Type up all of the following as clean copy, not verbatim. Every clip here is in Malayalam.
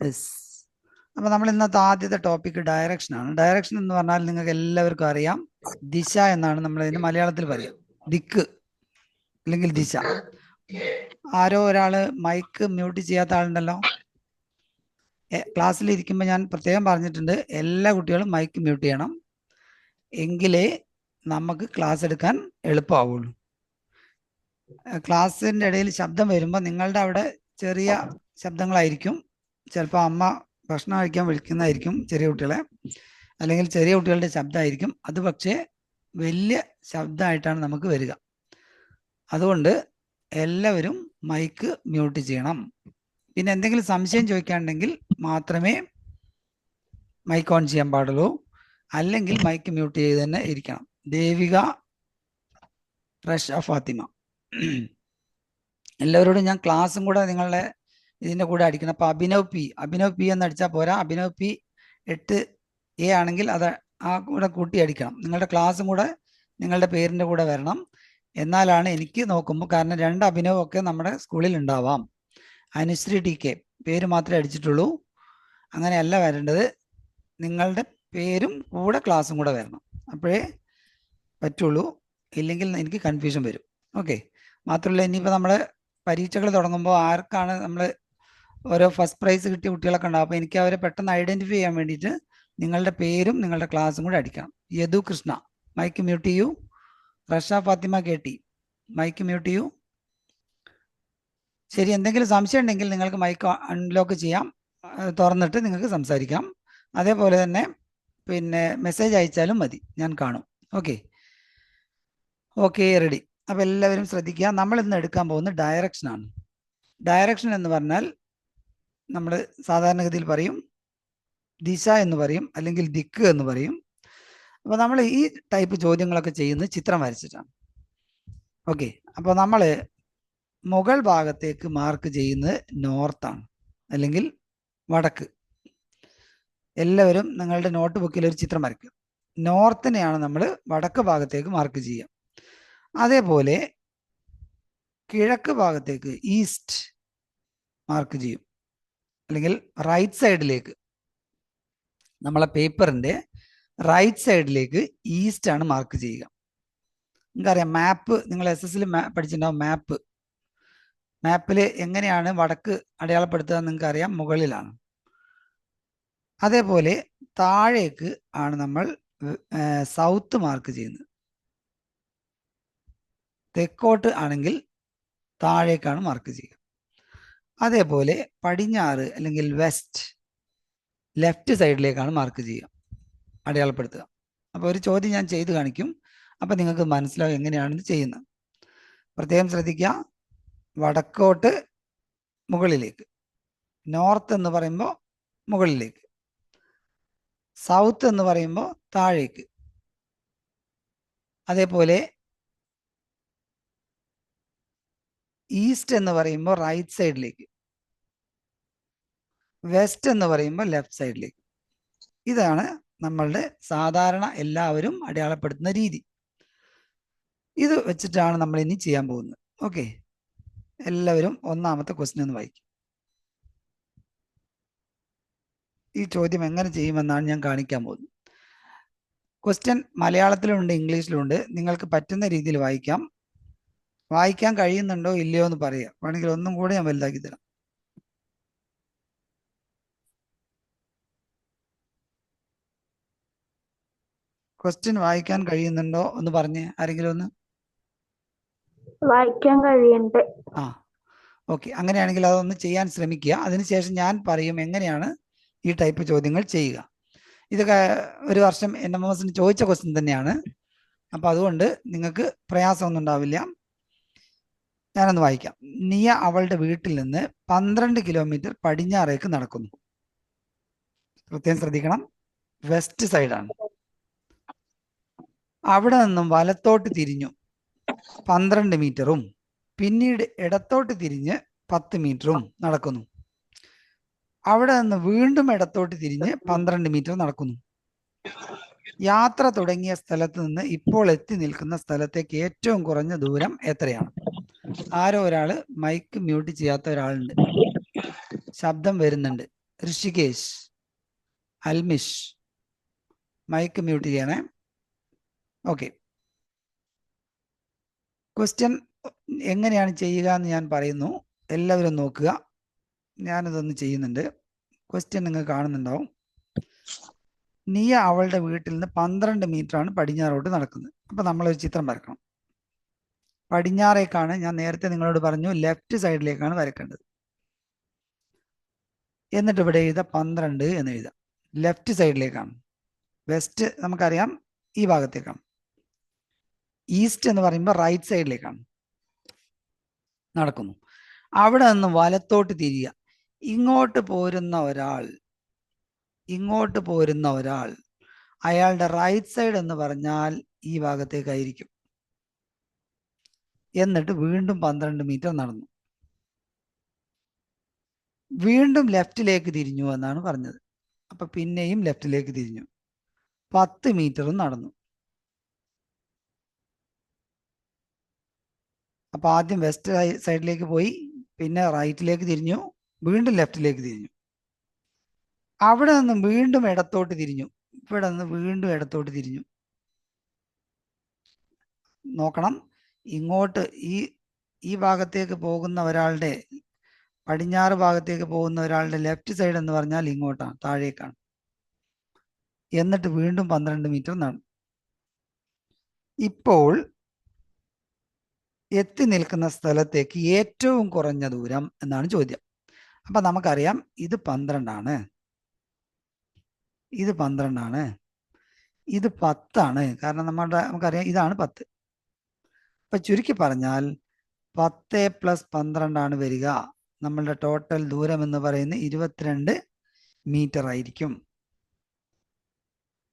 യെസ്. അപ്പോൾ നമ്മൾ ഇന്നത്തെ ആദ്യത്തെ ടോപ്പിക് ഡയറക്ഷനാണ്. ഡയറക്ഷൻ എന്ന് പറഞ്ഞാൽ നിങ്ങൾക്ക് എല്ലാവർക്കും അറിയാം, ദിശ എന്നാണ് നമ്മൾ ഇതിന് മലയാളത്തിൽ പറയുക. ദിക്ക് അല്ലെങ്കിൽ ദിശ. ആരോ ഒരാൾ മൈക്ക് മ്യൂട്ട് ചെയ്യാത്ത ആളുണ്ടല്ലോ. ക്ലാസ്സിൽ ഇരിക്കുമ്പോൾ ഞാൻ പ്രത്യേകം പറഞ്ഞിട്ടുണ്ട്, എല്ലാ കുട്ടികളും മൈക്ക് മ്യൂട്ട് ചെയ്യണം, എങ്കിലേ നമുക്ക് ക്ലാസ് എടുക്കാൻ എളുപ്പമാവുള്ളൂ. ക്ലാസ്സിൻ്റെ ഇടയിൽ ശബ്ദം വരുമ്പോൾ നിങ്ങളുടെ അവിടെ ചെറിയ ശബ്ദങ്ങളായിരിക്കും. ചിലപ്പോൾ അമ്മ ഭക്ഷണം കഴിക്കാൻ വിളിക്കുന്നതായിരിക്കും ചെറിയ കുട്ടികളെ, അല്ലെങ്കിൽ ചെറിയ കുട്ടികളുടെ ശബ്ദമായിരിക്കും. അത് പക്ഷേ വലിയ ശബ്ദമായിട്ടാണ് നമുക്ക് വരിക. അതുകൊണ്ട് എല്ലാവരും മൈക്ക് മ്യൂട്ട് ചെയ്യണം. പിന്നെ എന്തെങ്കിലും സംശയം ചോദിക്കാനുണ്ടെങ്കിൽ മാത്രമേ മൈക്ക് ഓൺ ചെയ്യാൻ പാടുള്ളൂ, അല്ലെങ്കിൽ മൈക്ക് മ്യൂട്ട് ചെയ്ത് തന്നെ ഇരിക്കണം. ദേവിക, റഷ, ഫാത്തിമ, എല്ലാവരോടും ഞാൻ ക്ലാസ്സും കൂടെ നിങ്ങളുടെ ഇതിൻ്റെ കൂടെ അടിക്കണം. അപ്പോൾ അഭിനവ് പി എന്ന് അടിച്ചാൽ പോരാ, അഭിനവ് പി 8A ആണെങ്കിൽ അത് ആ കൂടെ കൂട്ടി അടിക്കണം. നിങ്ങളുടെ ക്ലാസ്സും കൂടെ നിങ്ങളുടെ പേരിൻ്റെ കൂടെ വരണം, എന്നാലാണ് എനിക്ക് നോക്കുമ്പോൾ. കാരണം 2 അഭിനവ് ഒക്കെ നമ്മുടെ സ്കൂളിൽ ഉണ്ടാവാം. അനുശ്രീ TK പേര് മാത്രമേ അടിച്ചിട്ടുള്ളൂ. അങ്ങനെയല്ല വരേണ്ടത്, നിങ്ങളുടെ പേരും കൂടെ ക്ലാസ്സും കൂടെ വരണം, അപ്പോഴേ പറ്റുള്ളൂ. ഇല്ലെങ്കിൽ എനിക്ക് കൺഫ്യൂഷൻ വരും. ഓക്കെ. മാത്രമല്ല, ഇനിയിപ്പോൾ നമ്മൾ പരീക്ഷകൾ തുടങ്ങുമ്പോൾ ആർക്കാണ് നമ്മൾ ഓരോ ഫസ്റ്റ് പ്രൈസ് കിട്ടിയ കുട്ടികളൊക്കെ ഉണ്ടാവും. അപ്പോൾ എനിക്ക് അവരെ പെട്ടെന്ന് ഐഡൻറ്റിഫൈ ചെയ്യാൻ വേണ്ടിയിട്ട് നിങ്ങളുടെ പേരും നിങ്ങളുടെ ക്ലാസ്സും കൂടെ അടിക്കണം. യദു കൃഷ്ണ, മൈക്ക് മ്യൂട്ട് ചെയ്യൂ. Rasha Fathima KT, mic mute ചെയ്യൂ. ശരി. എന്തെങ്കിലും സംശയം ഉണ്ടെങ്കിൽ നിങ്ങൾക്ക് മൈക്ക് അൺലോക്ക് ചെയ്യാം, തുറന്നിട്ട് നിങ്ങൾക്ക് സംസാരിക്കാം. അതേപോലെ തന്നെ പിന്നെ മെസ്സേജ് അയച്ചാലും മതി, ഞാൻ കാണും. Okay, ready. അപ്പോൾ എല്ലാവരും ശ്രദ്ധിക്കുക, നമ്മൾ ഇന്ന് എടുക്കാൻ പോകുന്നത് ഡയറക്ഷനാണ്. ഡയറക്ഷൻ എന്ന് പറഞ്ഞാൽ നമ്മൾ സാധാരണഗതിയിൽ പറയും ദിശ എന്ന് പറയും, അല്ലെങ്കിൽ ദിക്ക് എന്ന് പറയും. അപ്പോൾ നമ്മൾ ഈ ടൈപ്പ് ചോദ്യങ്ങളൊക്കെ ചെയ്യുന്നത് ചിത്രം വരച്ചിട്ടാണ്. ഓക്കെ. അപ്പോൾ നമ്മൾ മുകൾ ഭാഗത്തേക്ക് മാർക്ക് ചെയ്യുന്നത് നോർത്താണ്, അല്ലെങ്കിൽ വടക്ക്. എല്ലാവരും നിങ്ങളുടെ നോട്ട് ബുക്കിൽ ഒരു ചിത്രം വരയ്ക്കുക. നോർത്തിനെയാണ് നമ്മൾ വടക്ക് ഭാഗത്തേക്ക് മാർക്ക് ചെയ്യുക. അതേപോലെ കിഴക്ക് ഭാഗത്തേക്ക് ഈസ്റ്റ് മാർക്ക് ചെയ്യും, അല്ലെങ്കിൽ റൈറ്റ് സൈഡിലേക്ക്, നമ്മളെ പേപ്പറിൻ്റെ റൈറ്റ് സൈഡിലേക്ക് ഈസ്റ്റ് ആണ് മാർക്ക് ചെയ്യുക. നിങ്ങൾക്കറിയാം, മാപ്പ് നിങ്ങൾ SS പഠിച്ചിട്ടുണ്ടാവും. മാപ്പിൽ എങ്ങനെയാണ് വടക്ക് അടയാളപ്പെടുത്തുക നിങ്ങൾക്കറിയാം, മുകളിലാണ്. അതേപോലെ താഴേക്ക് ആണ് നമ്മൾ സൗത്ത് മാർക്ക് ചെയ്യുന്നത്. തെക്കോട്ട് ആണെങ്കിൽ താഴേക്കാണ് മാർക്ക് ചെയ്യുക. അതേപോലെ പടിഞ്ഞാറ് അല്ലെങ്കിൽ വെസ്റ്റ്, ലെഫ്റ്റ് സൈഡിലേക്കാണ് മാർക്ക് ചെയ്യുക, അടയാളപ്പെടുത്തുക. അപ്പോൾ ഒരു ചോദ്യം ഞാൻ ചെയ്ത് കാണിക്കും, അപ്പോൾ നിങ്ങൾക്ക് മനസ്സിലാവും എങ്ങനെയാണെന്ന് ചെയ്യുന്നത്. പ്രത്യേകം ശ്രദ്ധിക്കുക. വടക്കോട്ട് മുകളിലേക്ക്, നോർത്ത് എന്ന് പറയുമ്പോൾ മുകളിലേക്ക്, സൗത്ത് എന്ന് പറയുമ്പോൾ താഴേക്ക്, അതേപോലെ ഈസ്റ്റ് എന്ന് പറയുമ്പോൾ റൈറ്റ് സൈഡിലേക്ക്, വെസ്റ്റ് എന്ന് പറയുമ്പോൾ ലെഫ്റ്റ് സൈഡിലേക്ക്. ഇതാണ് നമ്മളുടെ സാധാരണ എല്ലാവരും അടയാളപ്പെടുത്തുന്ന രീതി. ഇത് വെച്ചിട്ടാണ് നമ്മൾ ഇനി ചെയ്യാൻ പോകുന്നത്. ഓക്കെ. എല്ലാവരും ഒന്നാമത്തെ ക്വസ്റ്റ്യൻ ഒന്ന് വായിക്കും. ഈ ചോദ്യം എങ്ങനെ ചെയ്യുമെന്നാണ് ഞാൻ കാണിക്കാൻ പോകുന്നത്. ക്വസ്റ്റ്യൻ മലയാളത്തിലുണ്ട്, ഇംഗ്ലീഷിലുണ്ട്. നിങ്ങൾക്ക് പറ്റുന്ന രീതിയിൽ വായിക്കാം. വായിക്കാൻ കഴിയുന്നുണ്ടോ ഇല്ലയോ എന്ന് പറയുക. വേണമെങ്കിൽ ഒന്നും കൂടെ ഞാൻ വലുതാക്കി തരാം. ക്വസ്റ്റ്യൻ വായിക്കാൻ കഴിയുന്നുണ്ടോ എന്ന് പറഞ്ഞ് ആരെങ്കിലും ഒന്ന്. വായിക്കാൻ കഴിയുന്നുണ്ട്. ഓക്കെ. അങ്ങനെയാണെങ്കിൽ അതൊന്ന് ചെയ്യാൻ ശ്രമിക്കുക. അതിനുശേഷം ഞാൻ പറയും എങ്ങനെയാണ് ഈ ടൈപ്പ് ചോദ്യങ്ങൾ ചെയ്യുക. ഇതൊക്കെ ഒരു വർഷം NMMSന് ചോദിച്ച ക്വസ്റ്റ്യൻ തന്നെയാണ്. അപ്പോൾ അതുകൊണ്ട് നിങ്ങൾക്ക് പ്രയാസമൊന്നും ഉണ്ടാവില്ല. ഞാനൊന്ന് വായിക്കാം. നിയ അവളുടെ വീട്ടിൽ നിന്ന് 12 കിലോമീറ്റർ പടിഞ്ഞാറേക്ക് നടക്കുന്നു. പ്രത്യേകം ശ്രദ്ധിക്കണം, വെസ്റ്റ് സൈഡാണ്. അവിടെ നിന്നും വലത്തോട്ട് തിരിഞ്ഞു 12 മീറ്ററും പിന്നീട് ഇടത്തോട്ട് തിരിഞ്ഞ് 10 മീറ്ററും നടക്കുന്നു. അവിടെ നിന്ന് വീണ്ടും ഇടത്തോട്ട് തിരിഞ്ഞ് 12 മീറ്റർ നടക്കുന്നു. യാത്ര തുടങ്ങിയ സ്ഥലത്ത് നിന്ന് ഇപ്പോൾ എത്തി നിൽക്കുന്ന സ്ഥലത്തേക്ക് ഏറ്റവും കുറഞ്ഞ ദൂരം എത്രയാണ്? ആരോ ഒരാൾ മൈക്ക് മ്യൂട്ട് ചെയ്യാത്ത ഒരാളുണ്ട്, ശബ്ദം വരുന്നുണ്ട്. ഋഷികേശ്, അൽമിഷ്, മൈക്ക് മ്യൂട്ട് ചെയ്യണേ. ഓക്കെ, ക്വസ്റ്റ്യൻ എങ്ങനെയാണ് ചെയ്യുക എന്ന് ഞാൻ പറയുന്നു, എല്ലാവരും നോക്കുക. ഞാനിതൊന്ന് ചെയ്യുന്നുണ്ട്. ക്വസ്റ്റ്യൻ നിങ്ങൾ കാണുന്നുണ്ടാവും. നിയ അവളുടെ വീട്ടിൽ നിന്ന് 12 മീറ്ററാണ് പടിഞ്ഞാറോട്ട് നടക്കുന്നത്. അപ്പം നമ്മളൊരു ചിത്രം വരക്കണം. പടിഞ്ഞാറേക്കാണ്, ഞാൻ നേരത്തെ നിങ്ങളോട് പറഞ്ഞു ലെഫ്റ്റ് സൈഡിലേക്കാണ് വരക്കേണ്ടത്. എന്നിട്ട് ഇവിടെ എഴുതാം 12 എന്ന് എഴുതാം. ലെഫ്റ്റ് സൈഡിലേക്കാണ്. വെസ്റ്റ് നമുക്കറിയാം ഈ ഭാഗത്തേക്കാണ്. ഈസ്റ്റ് എന്ന് പറയുമ്പോൾ റൈറ്റ് സൈഡിലേക്കാണ് നടക്കുന്നു. അവിടെ നിന്ന് വലത്തോട്ട് തിരിയുക. ഇങ്ങോട്ട് പോരുന്ന ഒരാൾ അയാളുടെ റൈറ്റ് സൈഡ് എന്ന് പറഞ്ഞാൽ ഈ ഭാഗത്തേക്കായിരിക്കും. എന്നിട്ട് വീണ്ടും 12 മീറ്റർ നടന്നു. വീണ്ടും ലെഫ്റ്റിലേക്ക് തിരിഞ്ഞു എന്നാണ് പറഞ്ഞത്. അപ്പൊ പിന്നെയും ലെഫ്റ്റിലേക്ക് തിരിഞ്ഞു, 10 മീറ്ററും നടന്നു. അപ്പൊ ആദ്യം വെസ്റ്റ് സൈഡിലേക്ക് പോയി, പിന്നെ റൈറ്റിലേക്ക് തിരിഞ്ഞു, വീണ്ടും ലെഫ്റ്റിലേക്ക് തിരിഞ്ഞു. അവിടെ നിന്ന് വീണ്ടും ഇടത്തോട്ട് തിരിഞ്ഞു. ഇവിടെ നിന്ന് വീണ്ടും ഇടത്തോട്ട് തിരിഞ്ഞു. നോക്കണം, ഇങ്ങോട്ട് ഈ ഭാഗത്തേക്ക് പോകുന്ന ഒരാളുടെ, പടിഞ്ഞാറ് ഭാഗത്തേക്ക് പോകുന്ന ഒരാളുടെ ലെഫ്റ്റ് സൈഡ് എന്ന് പറഞ്ഞാൽ ഇങ്ങോട്ടാണ്, താഴേക്കാണ്. എന്നിട്ട് വീണ്ടും 12 മീറ്റർ നടന്നു. ഇപ്പോൾ എത്തി നിൽക്കുന്ന സ്ഥലത്തേക്ക് ഏറ്റവും കുറഞ്ഞ ദൂരം എന്നാണ് ചോദ്യം. അപ്പൊ നമുക്കറിയാം ഇത് 12 ആണ്, ഇത് 12 ആണ്, ഇത് 10 ആണ്. കാരണം നമുക്കറിയാം ഇതാണ് 10. അപ്പൊ ചുരുക്കി പറഞ്ഞാൽ 10 + 12 ആണ് വരിക. നമ്മളുടെ ടോട്ടൽ ദൂരം എന്ന് പറയുന്നത് 22 മീറ്റർ ആയിരിക്കും.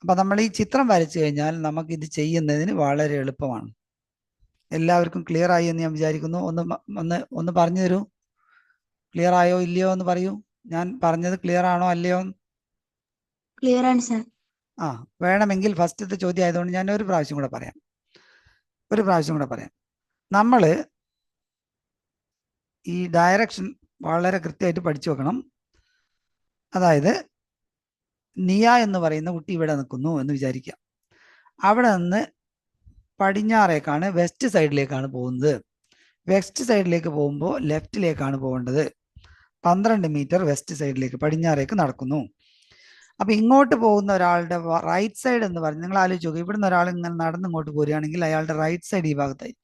അപ്പൊ നമ്മൾ ഈ ചിത്രം വരച്ചു കഴിഞ്ഞാൽ നമുക്ക് ഇത് ചെയ്യുന്നതിന് വളരെ എളുപ്പമാണ്. എല്ലാവർക്കും ക്ലിയർ ആയി എന്ന് ഞാൻ വിചാരിക്കുന്നു. ഒന്ന് പറഞ്ഞു തരൂ. ക്ലിയർ ആയോ ഇല്ലയോ എന്ന് പറയൂ. ഞാൻ പറഞ്ഞത് ക്ലിയർ ആണോ അല്ലയോ? ക്ലിയർ ആണ് സർ. വേണമെങ്കിൽ ഫസ്റ്റത്തെ ചോദ്യം ആയതുകൊണ്ട് ഞാൻ ഒരു പ്രാവശ്യം കൂടെ പറയാം. നമ്മൾ ഈ ഡയറക്ഷൻ വളരെ കൃത്യമായിട്ട് പഠിച്ചു വെക്കണം. അതായത് നിയ എന്ന് പറയുന്ന കുട്ടി ഇവിടെ നിൽക്കുന്നു എന്ന് വിചാരിക്കുക. അവിടെ നിന്ന് പടിഞ്ഞാറേക്കാണ്, വെസ്റ്റ് സൈഡിലേക്കാണ് പോകുന്നത്. വെസ്റ്റ് സൈഡിലേക്ക് പോകുമ്പോൾ ലെഫ്റ്റിലേക്കാണ് പോകേണ്ടത്. 12 മീറ്റർ വെസ്റ്റ് സൈഡിലേക്ക്, പടിഞ്ഞാറേക്ക് നടക്കുന്നു. അപ്പൊ ഇങ്ങോട്ട് പോകുന്ന ഒരാളുടെ റൈറ്റ് സൈഡ് എന്ന് പറഞ്ഞ് നിങ്ങൾ ആലോചിച്ച് നോക്കുക. ഇവിടുന്ന് ഒരാൾ ഇങ്ങനെ നടന്ന് ഇങ്ങോട്ട് പോരുകയാണെങ്കിൽ അയാളുടെ റൈറ്റ് സൈഡ് ഈ ഭാഗത്തായി.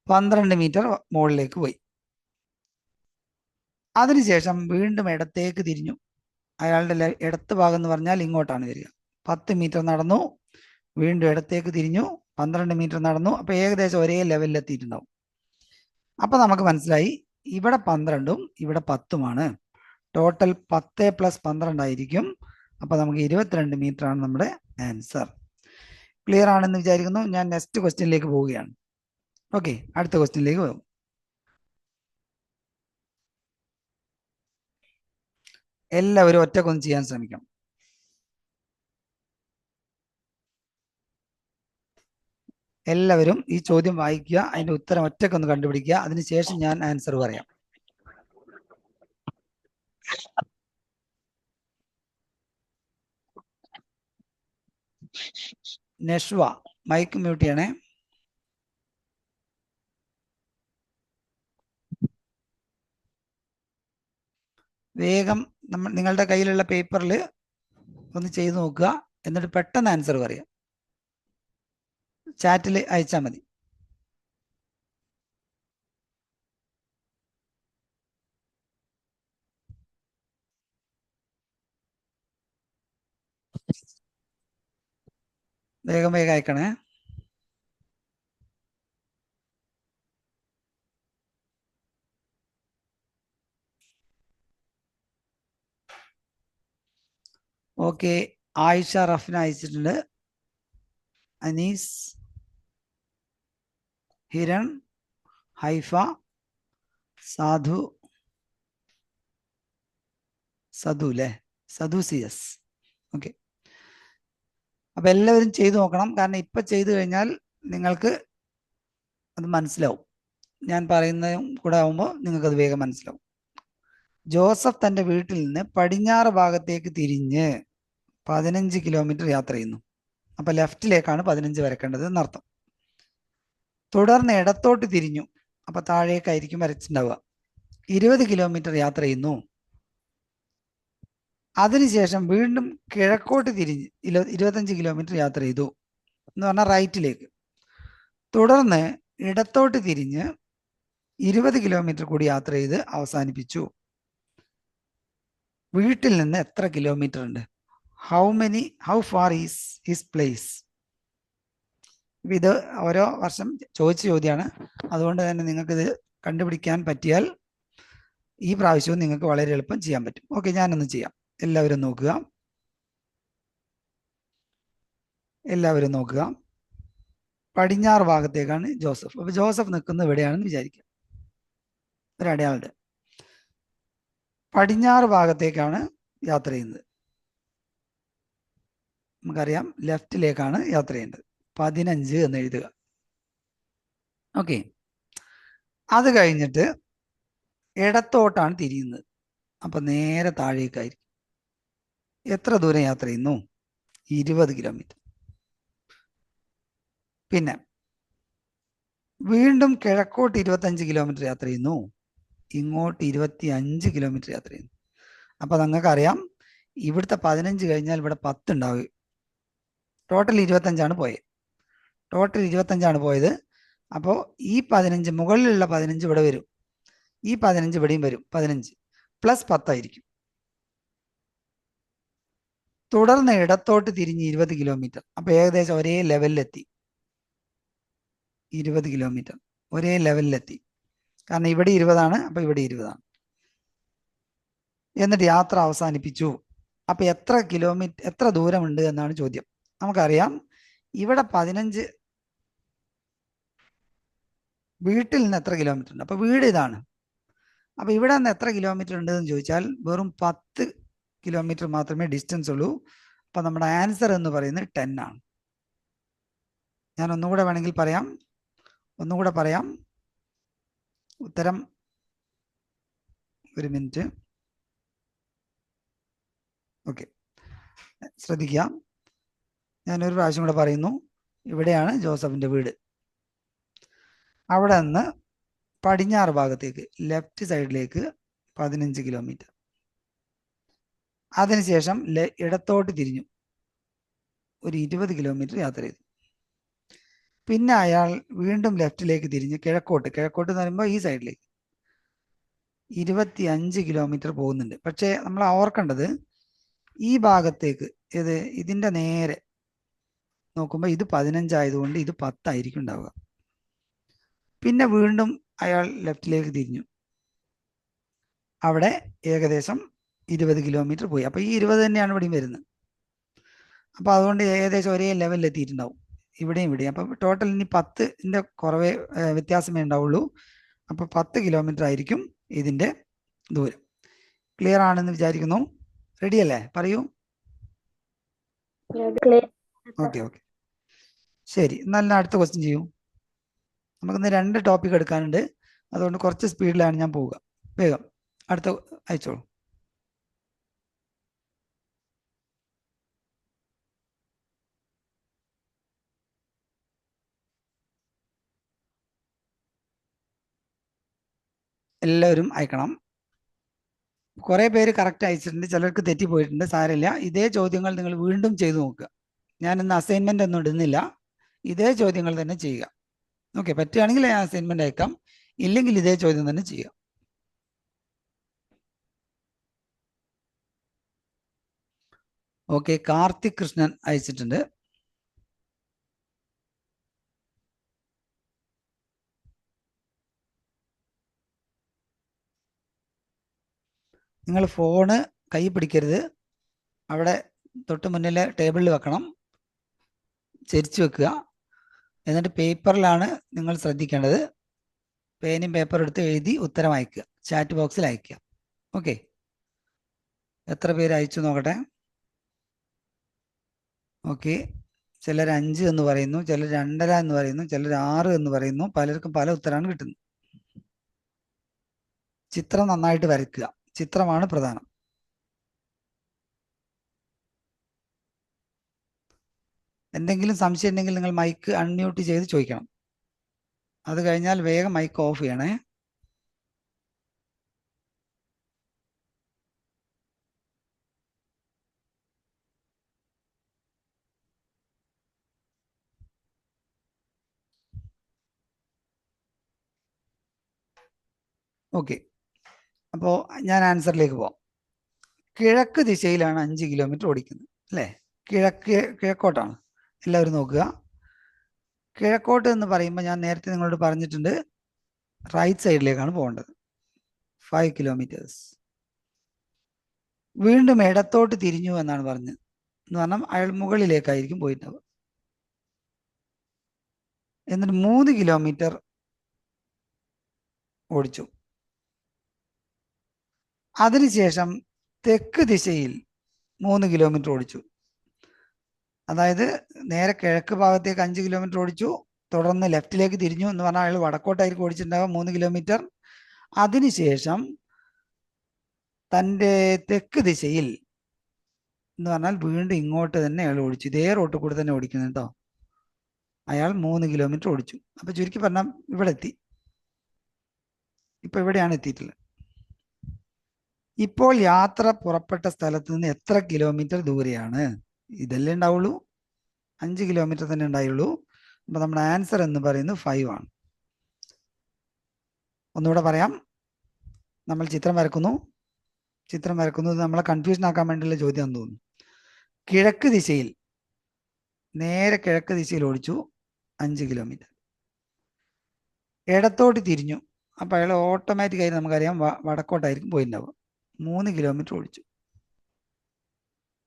12 മീറ്റർ മുകളിലേക്ക് പോയി. അതിനുശേഷം വീണ്ടും ഇടത്തേക്ക് തിരിഞ്ഞു. അയാളുടെ ഇടത്ത് ഭാഗം എന്ന് പറഞ്ഞാൽ ഇങ്ങോട്ടാണ് വരിക. 10 മീറ്റർ നടന്നു, വീണ്ടും ഇടത്തേക്ക് തിരിഞ്ഞു, 12 മീറ്റർ നടന്നു. അപ്പൊ ഏകദേശം ഒരേ ലെവലിൽ എത്തിയിട്ടുണ്ടാവും. അപ്പൊ നമുക്ക് മനസ്സിലായി ഇവിടെ 12ഉം ഇവിടെ 10ഉമാണ്. ടോട്ടൽ 10 + 12 ആയിരിക്കും. അപ്പൊ നമുക്ക് 22 മീറ്റർ ആണ് നമ്മുടെ ആൻസർ. ക്ലിയർ ആണെന്ന് വിചാരിക്കുന്നു. ഞാൻ നെക്സ്റ്റ് ക്വസ്റ്റ്യനിലേക്ക് പോവുകയാണ്. ഓക്കെ, അടുത്ത ക്വസ്റ്റ്യനിലേക്ക് പോകും. എല്ലാവരും ഒറ്റക്കൊന്ന് ചെയ്യാൻ ശ്രമിക്കണം. എല്ലാവരും ഈ ചോദ്യം വായിക്കുക, അതിന്റെ ഉത്തരം ഒറ്റക്കൊന്ന് കണ്ടുപിടിക്കുക. അതിനുശേഷം ഞാൻ ആൻസർ പറയാം. നഷ്വ, മൈക്ക് മ്യൂട്ട് ചെയ്യണേ. വേഗം നിങ്ങളുടെ കയ്യിലുള്ള പേപ്പറിൽ ഒന്ന് ചെയ്തു നോക്കുക. എന്നിട്ട് പെട്ടെന്ന് ആൻസർ പറയാം. ചാറ്റിൽ അയച്ചാൽ മതി. വേഗം അയക്കണേ. ഓക്കെ, ആയിഷ റഫ്ന അയച്ചിട്ടുണ്ട്. അനീസ്, ഹിരൺ, ഹൈഫ, സാധു, സധു അല്ലേ, സധു CS. ഓക്കെ, അപ്പൊ എല്ലാവരും ചെയ്തു നോക്കണം. കാരണം ഇപ്പൊ ചെയ്തു കഴിഞ്ഞാൽ നിങ്ങൾക്ക് അത് മനസ്സിലാവും. ഞാൻ പറയുന്നതും കൂടെ ആവുമ്പോൾ നിങ്ങൾക്കത് വേഗം മനസ്സിലാവും. ജോസഫ് തൻ്റെ വീട്ടിൽ നിന്ന് പടിഞ്ഞാറ് ഭാഗത്തേക്ക് തിരിഞ്ഞ് 15 കിലോമീറ്റർ യാത്ര ചെയ്യുന്നു. അപ്പം ലെഫ്റ്റിലേക്കാണ് 15 വരക്കേണ്ടത് എന്നർത്ഥം. തുടർന്ന് ഇടത്തോട്ട് തിരിഞ്ഞു. അപ്പം താഴേക്കായിരിക്കും വരച്ചിട്ടുണ്ടാവുക. 20 കിലോമീറ്റർ യാത്ര ചെയ്യുന്നു. അതിനുശേഷം വീണ്ടും കിഴക്കോട്ട് തിരിഞ്ഞ് 25 കിലോമീറ്റർ യാത്ര ചെയ്തു എന്ന് പറഞ്ഞാൽ റൈറ്റിലേക്ക്. തുടർന്ന് ഇടത്തോട്ട് തിരിഞ്ഞ് 20 കിലോമീറ്റർ കൂടി യാത്ര ചെയ്ത് അവസാനിപ്പിച്ചു. വീട്ടിൽ നിന്ന് എത്ര കിലോമീറ്റർ ഉണ്ട്? How far is his place? ഇത് ഓരോ വർഷം ചോദിച്ച ചോദ്യമാണ്. അതുകൊണ്ട് തന്നെ നിങ്ങൾക്കിത് കണ്ടുപിടിക്കാൻ പറ്റിയാൽ ഈ പ്രാവശ്യവും നിങ്ങൾക്ക് വളരെ എളുപ്പം ചെയ്യാൻ പറ്റും. ഓക്കെ, ഞാനൊന്ന് ചെയ്യാം. എല്ലാവരും നോക്കുക. പടിഞ്ഞാറ് ഭാഗത്തേക്കാണ് ജോസഫ്. അപ്പൊ ജോസഫ് നിൽക്കുന്നത് ഇവിടെയാണെന്ന് വിചാരിക്കുക. ഒരടയാളുടെ പടിഞ്ഞാറ് ഭാഗത്തേക്കാണ് യാത്ര ചെയ്യുന്നത്. നമുക്കറിയാം ലെഫ്റ്റിലേക്കാണ് യാത്ര ചെയ്യേണ്ടത്. 15 എന്ന് എഴുതുക. ഓക്കെ, അത് കഴിഞ്ഞിട്ട് ഇടത്തോട്ടാണ് തിരിയുന്നത്. അപ്പൊ നേരെ താഴേക്കായിരിക്കും. എത്ര ദൂരം യാത്ര ചെയ്യുന്നു? 20 കിലോമീറ്റർ. പിന്നെ വീണ്ടും കിഴക്കോട്ട് 25 കിലോമീറ്റർ യാത്ര ചെയ്യുന്നു. ഇങ്ങോട്ട് 25 കിലോമീറ്റർ യാത്ര ചെയ്യുന്നു. അപ്പൊ നിങ്ങൾക്കറിയാം ഇവിടുത്തെ 15 കഴിഞ്ഞാൽ ഇവിടെ 10 ഉണ്ടാവുക. ടോട്ടൽ 25 പോയത്. അപ്പോൾ ഈ 15 മുകളിലുള്ള 15 ഇവിടെ വരും. ഈ 15 ഇവിടെയും വരും. 15 പ്ലസ് 10 ആയിരിക്കും. തുടർന്ന് ഇടത്തോട്ട് തിരിഞ്ഞ് 20 കിലോമീറ്റർ. അപ്പൊ ഏകദേശം ഒരേ ലെവലിലെത്തി. 20 കിലോമീറ്റർ ഒരേ ലെവലിലെത്തി. കാരണം ഇവിടെ 20 അപ്പൊ ഇവിടെ 20. എന്നിട്ട് യാത്ര അവസാനിപ്പിച്ചു. അപ്പൊ എത്ര ദൂരമുണ്ട് എന്നാണ് ചോദ്യം. നമുക്കറിയാം ഇവിടെ 15, വീട്ടിൽ നിന്ന് എത്ര കിലോമീറ്റർ ഉണ്ട്? അപ്പൊ വീട് ഇതാണ്. അപ്പൊ ഇവിടെ നിന്ന് എത്ര കിലോമീറ്റർ ഉണ്ട് എന്ന് ചോദിച്ചാൽ വെറും 10 കിലോമീറ്റർ മാത്രമേ ഡിസ്റ്റൻസ് ഉള്ളൂ. അപ്പൊ നമ്മുടെ ആൻസർ എന്ന് പറയുന്നത് 10 ആണ്. ഞാൻ ഒന്നുകൂടെ വേണമെങ്കിൽ പറയാം. ഉത്തരം ഒരു മിനിറ്റ്. ഓക്കെ, ശ്രദ്ധിക്കുക. ഞാനൊരു പ്രാവശ്യം കൂടെ പറയുന്നു. ഇവിടെയാണ് ജോസഫിന്റെ വീട്. അവിടെ നിന്ന് പടിഞ്ഞാറ് ഭാഗത്തേക്ക് ലെഫ്റ്റ് സൈഡിലേക്ക് 15 കിലോമീറ്റർ. അതിനുശേഷം ഇടത്തോട്ട് തിരിഞ്ഞു ഒരു 20 കിലോമീറ്റർ യാത്ര ചെയ്തു. പിന്നെ അയാൾ വീണ്ടും ലെഫ്റ്റിലേക്ക് തിരിഞ്ഞ് കിഴക്കോട്ട് എന്ന് പറയുമ്പോൾ ഈ സൈഡിലേക്ക് 25 കിലോമീറ്റർ പോകുന്നുണ്ട്. പക്ഷേ നമ്മൾ ഓർക്കേണ്ടത് ഈ ഭാഗത്തേക്ക് ഇതിന്റെ നേരെ നോക്കുമ്പോൾ ഇത് 15 ആയതുകൊണ്ട് ഇത് 10 ആയിരിക്കും ഉണ്ടാവുക. പിന്നെ വീണ്ടും അയാൾ ലെഫ്റ്റിലേക്ക് തിരിഞ്ഞു. അവിടെ ഏകദേശം 20 കിലോമീറ്റർ പോയി. അപ്പൊ ഈ 20 തന്നെയാണ് ഇവിടെയും വരുന്നത്. അപ്പൊ അതുകൊണ്ട് ഏകദേശം ഒരേ ലെവലിൽ എത്തിയിട്ടുണ്ടാവും ഇവിടെയും. അപ്പൊ ടോട്ടൽ ഇനി 10ന്റെ വ്യത്യാസമേ ഉണ്ടാവുള്ളൂ. അപ്പൊ 10 കിലോമീറ്റർ ആയിരിക്കും ഇതിന്റെ ദൂരം. ക്ലിയർ ആണെന്ന് വിചാരിക്കുന്നു. റെഡി അല്ലേ? പറയൂ. ഓക്കെ, ശരി. എന്നാൽ അടുത്ത ക്വസ്റ്റ്യൻ ചെയ്യൂ. നമുക്കിന്ന് 2 ടോപ്പിക് എടുക്കാനുണ്ട്. അതുകൊണ്ട് കുറച്ച് സ്പീഡിലാണ് ഞാൻ പോവുക. വേഗം അടുത്ത അയച്ചോളൂ. എല്ലാവരും അയക്കണം. കുറെ പേര് കറക്റ്റ് അയച്ചിട്ടുണ്ട്, ചിലർക്ക് തെറ്റിപ്പോയിട്ടുണ്ട്. സാരമില്ല. ഇതേ ചോദ്യങ്ങൾ നിങ്ങൾ വീണ്ടും ചെയ്തു നോക്കുക. ഞാൻ ഇന്ന് അസൈൻമെന്റ് ഒന്നും ഇടുന്നില്ല. ഇതേ ചോദ്യങ്ങൾ തന്നെ ചെയ്യുക. ഓക്കെ, പറ്റുകയാണെങ്കിൽ ഞാൻ അസൈൻമെന്റ് അയക്കാം. ഇല്ലെങ്കിൽ ഇതേ ചോദ്യം തന്നെ ചെയ്യുക. ഓക്കെ, കാർത്തിക് കൃഷ്ണൻ അയച്ചിട്ടുണ്ട്. നിങ്ങൾ ഫോണ് കൈ പിടിക്കരുത്. അവിടെ തൊട്ട് മുന്നിലെ ടേബിളിൽ വെക്കണം. ചരിച്ചു വെക്കുക. എന്നിട്ട് പേപ്പറിലാണ് നിങ്ങൾ ശ്രദ്ധിക്കേണ്ടത്. പേനും പേപ്പർ എടുത്ത് എഴുതി ഉത്തരം അയക്കുക. ചാറ്റ് ബോക്സിൽ അയക്കുക. ഓക്കെ, എത്ര പേര് അയച്ചു നോക്കട്ടെ. ഓക്കെ, ചിലർ 5 എന്ന് പറയുന്നു, ചിലർ 2.5 എന്ന് പറയുന്നു, ചിലർ 6 എന്ന് പറയുന്നു. പലർക്കും പല ഉത്തരമാണ് കിട്ടുന്നത്. ചിത്രം നന്നായിട്ട് വരയ്ക്കുക. ചിത്രമാണ് പ്രധാനം. എന്തെങ്കിലും സംശയം ഉണ്ടെങ്കിൽ നിങ്ങൾ മൈക്ക് അൺമ്യൂട്ട് ചെയ്ത് ചോദിക്കണം. അത് കഴിഞ്ഞാൽ വേഗം മൈക്ക് ഓഫ് ചെയ്യണേ. ഓക്കെ, അപ്പോൾ ഞാൻ ആൻസറിലേക്ക് പോവാം. കിഴക്ക് ദിശയിലാണ് 5 കിലോമീറ്റർ ഓടിക്കുന്നത്, അല്ലേ? കിഴക്കോട്ടാണ്. എല്ലാവരും നോക്കുക. കിഴക്കോട്ട് എന്ന് പറയുമ്പോൾ ഞാൻ നേരത്തെ നിങ്ങളോട് പറഞ്ഞിട്ടുണ്ട്, റൈറ്റ് സൈഡിലേക്കാണ് പോകേണ്ടത്. 5 കിലോമീറ്റേഴ്സ്. വീണ്ടും ഇടത്തോട്ട് തിരിഞ്ഞു എന്നാണ് പറഞ്ഞത്. എന്ന് പറഞ്ഞാൽ അയാൾ മുകളിലേക്കായിരിക്കും പോയിട്ടുണ്ടാവുക. എന്നിട്ട് 3 കിലോമീറ്റർ ഓടിച്ചു. അതിനുശേഷം തെക്ക് ദിശയിൽ 3 കിലോമീറ്റർ ഓടിച്ചു. അതായത് നേരെ കിഴക്ക് ഭാഗത്തേക്ക് 5 കിലോമീറ്റർ ഓടിച്ചു, തുടർന്ന് ലെഫ്റ്റിലേക്ക് തിരിഞ്ഞു എന്ന് പറഞ്ഞാൽ അയാൾ വടക്കോട്ടായിരിക്കും ഓടിച്ചിട്ടുണ്ടാവുക 3 കിലോമീറ്റർ. അതിനുശേഷം തൻ്റെ തെക്ക് ദിശയിൽ എന്ന് പറഞ്ഞാൽ വീണ്ടും ഇങ്ങോട്ട് തന്നെ അയാൾ ഓടിച്ചു. ഇതേ റോട്ടിൽ കൂടെ തന്നെ ഓടിക്കുന്നു കേട്ടോ. അയാൾ 3 കിലോമീറ്റർ ഓടിച്ചു. അപ്പൊ ചുരുക്കി പറഞ്ഞാൽ ഇവിടെ എത്തി. ഇപ്പൊ ഇവിടെയാണ് എത്തിയിട്ടുള്ളത്. ഇപ്പോൾ യാത്ര പുറപ്പെട്ട സ്ഥലത്ത് നിന്ന് എത്ര കിലോമീറ്റർ ദൂരെയാണ്? ഇതല്ലേ ഉണ്ടാവുള്ളൂ. 5 കിലോമീറ്റർ തന്നെ ഉണ്ടായുള്ളൂ. അപ്പൊ നമ്മുടെ ആൻസർ എന്ന് പറയുന്നത് 5 ആണ്. ഒന്നുകൂടെ പറയാം. നമ്മൾ ചിത്രം വരക്കുന്നു. ചിത്രം വരക്കുന്നത് നമ്മളെ കൺഫ്യൂഷൻ ആക്കാൻ വേണ്ടിയുള്ള ചോദ്യം എന്ന് തോന്നുന്നു. കിഴക്ക് ദിശയിൽ, നേരെ കിഴക്ക് ദിശയിൽ ഓടിച്ചു 5 കിലോമീറ്റർ. ഇടത്തോട്ട് തിരിഞ്ഞു. അപ്പൊ അയാൾ ഓട്ടോമാറ്റിക്കായി നമുക്കറിയാം വടക്കോട്ടായിരിക്കും പോയിട്ടുണ്ടാവുക. 3 കിലോമീറ്റർ ഓടിച്ചു.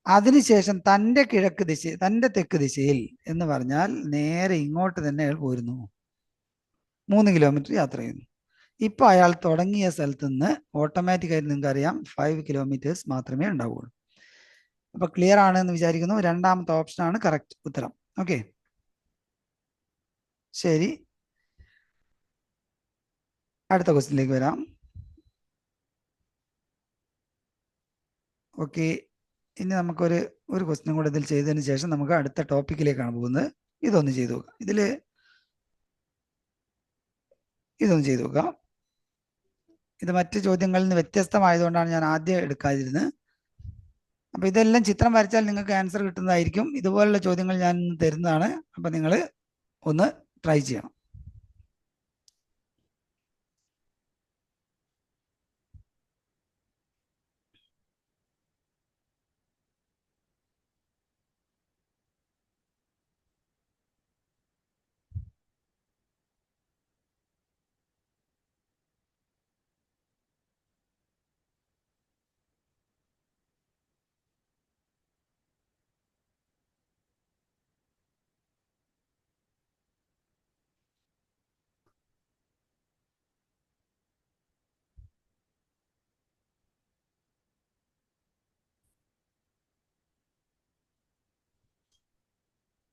അതിനുശേഷം തൻ്റെ തെക്ക് ദിശയിൽ എന്ന് പറഞ്ഞാൽ നേരെ ഇങ്ങോട്ട് തന്നെ അയാൾ പോയിരുന്നു. 3 കിലോമീറ്റർ യാത്ര ചെയ്യുന്നു. ഇപ്പൊ അയാൾ തുടങ്ങിയ സ്ഥലത്ത് നിന്ന് ഓട്ടോമാറ്റിക്കായിട്ട് നിങ്ങൾക്ക് അറിയാം 5 കിലോമീറ്റേഴ്സ് മാത്രമേ ഉണ്ടാവുകയുള്ളൂ. അപ്പൊ ക്ലിയർ ആണ് എന്ന് വിചാരിക്കുന്നു. രണ്ടാമത്തെ ഓപ്ഷനാണ് കറക്റ്റ് ഉത്തരം. ഓക്കെ, ശരി. അടുത്ത ക്വസ്റ്റ്യനിലേക്ക് വരാം. ഓക്കെ, ഇനി നമുക്കൊരു ക്വസ്റ്റ്യൻ കൂടെ ഇതിൽ ചെയ്തതിന് ശേഷം നമുക്ക് അടുത്ത ടോപ്പിക്കിലേക്കാണ് പോകുന്നത്. ഇതൊന്ന് ചെയ്തു നോക്കാം. ഇതൊന്ന് ചെയ്തു നോക്കാം. ഇത് മറ്റ് ചോദ്യങ്ങളിൽ നിന്ന് വ്യത്യസ്തമായതുകൊണ്ടാണ് ഞാൻ ആദ്യം എടുക്കാതിരുന്നത്. അപ്പൊ ഇതെല്ലാം ചിത്രം വരച്ചാൽ നിങ്ങൾക്ക് ആൻസർ കിട്ടുന്നതായിരിക്കും. ഇതുപോലുള്ള ചോദ്യങ്ങൾ ഞാൻ തരുന്നതാണ്. അപ്പൊ നിങ്ങൾ ഒന്ന് ട്രൈ ചെയ്യണം.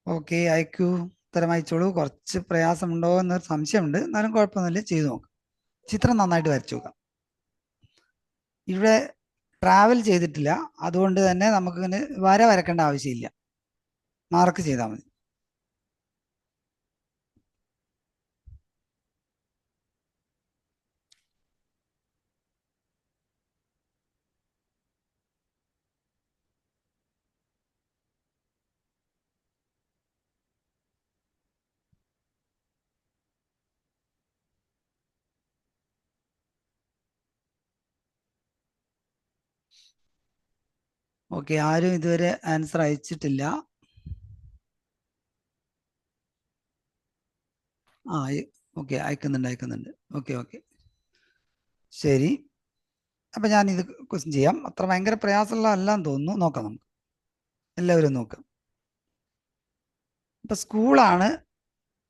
ഓക്കെ, അയക്കൂ. ഉത്തരം അയച്ചോളൂ. കുറച്ച് പ്രയാസമുണ്ടോ എന്നൊരു സംശയമുണ്ട്, എന്നാലും കുഴപ്പമൊന്നുമില്ല. ചെയ്തു നോക്കാം. ചിത്രം നന്നായിട്ട് വരച്ചു നോക്കാം. ഇവിടെ ട്രാവൽ ചെയ്തിട്ടില്ല, അതുകൊണ്ട് തന്നെ നമുക്കിങ്ങനെ വരക്കേണ്ട ആവശ്യമില്ല. മാർക്ക് ചെയ്താൽ മതി. ഓക്കെ, ആരും ഇതുവരെ ആൻസർ അയച്ചിട്ടില്ല. ഓക്കെ, അയക്കുന്നുണ്ട്. ഓക്കെ, ശരി. അപ്പൊ ഞാൻ ഇത് ക്വസ്റ്റ്യൻ ചെയ്യാം. അത്ര ഭയങ്കര പ്രയാസമുള്ള അല്ലാന്ന് തോന്നുന്നു. നോക്കാം നമുക്ക്. എല്ലാവരും നോക്കാം. ഇപ്പൊ സ്കൂളാണ്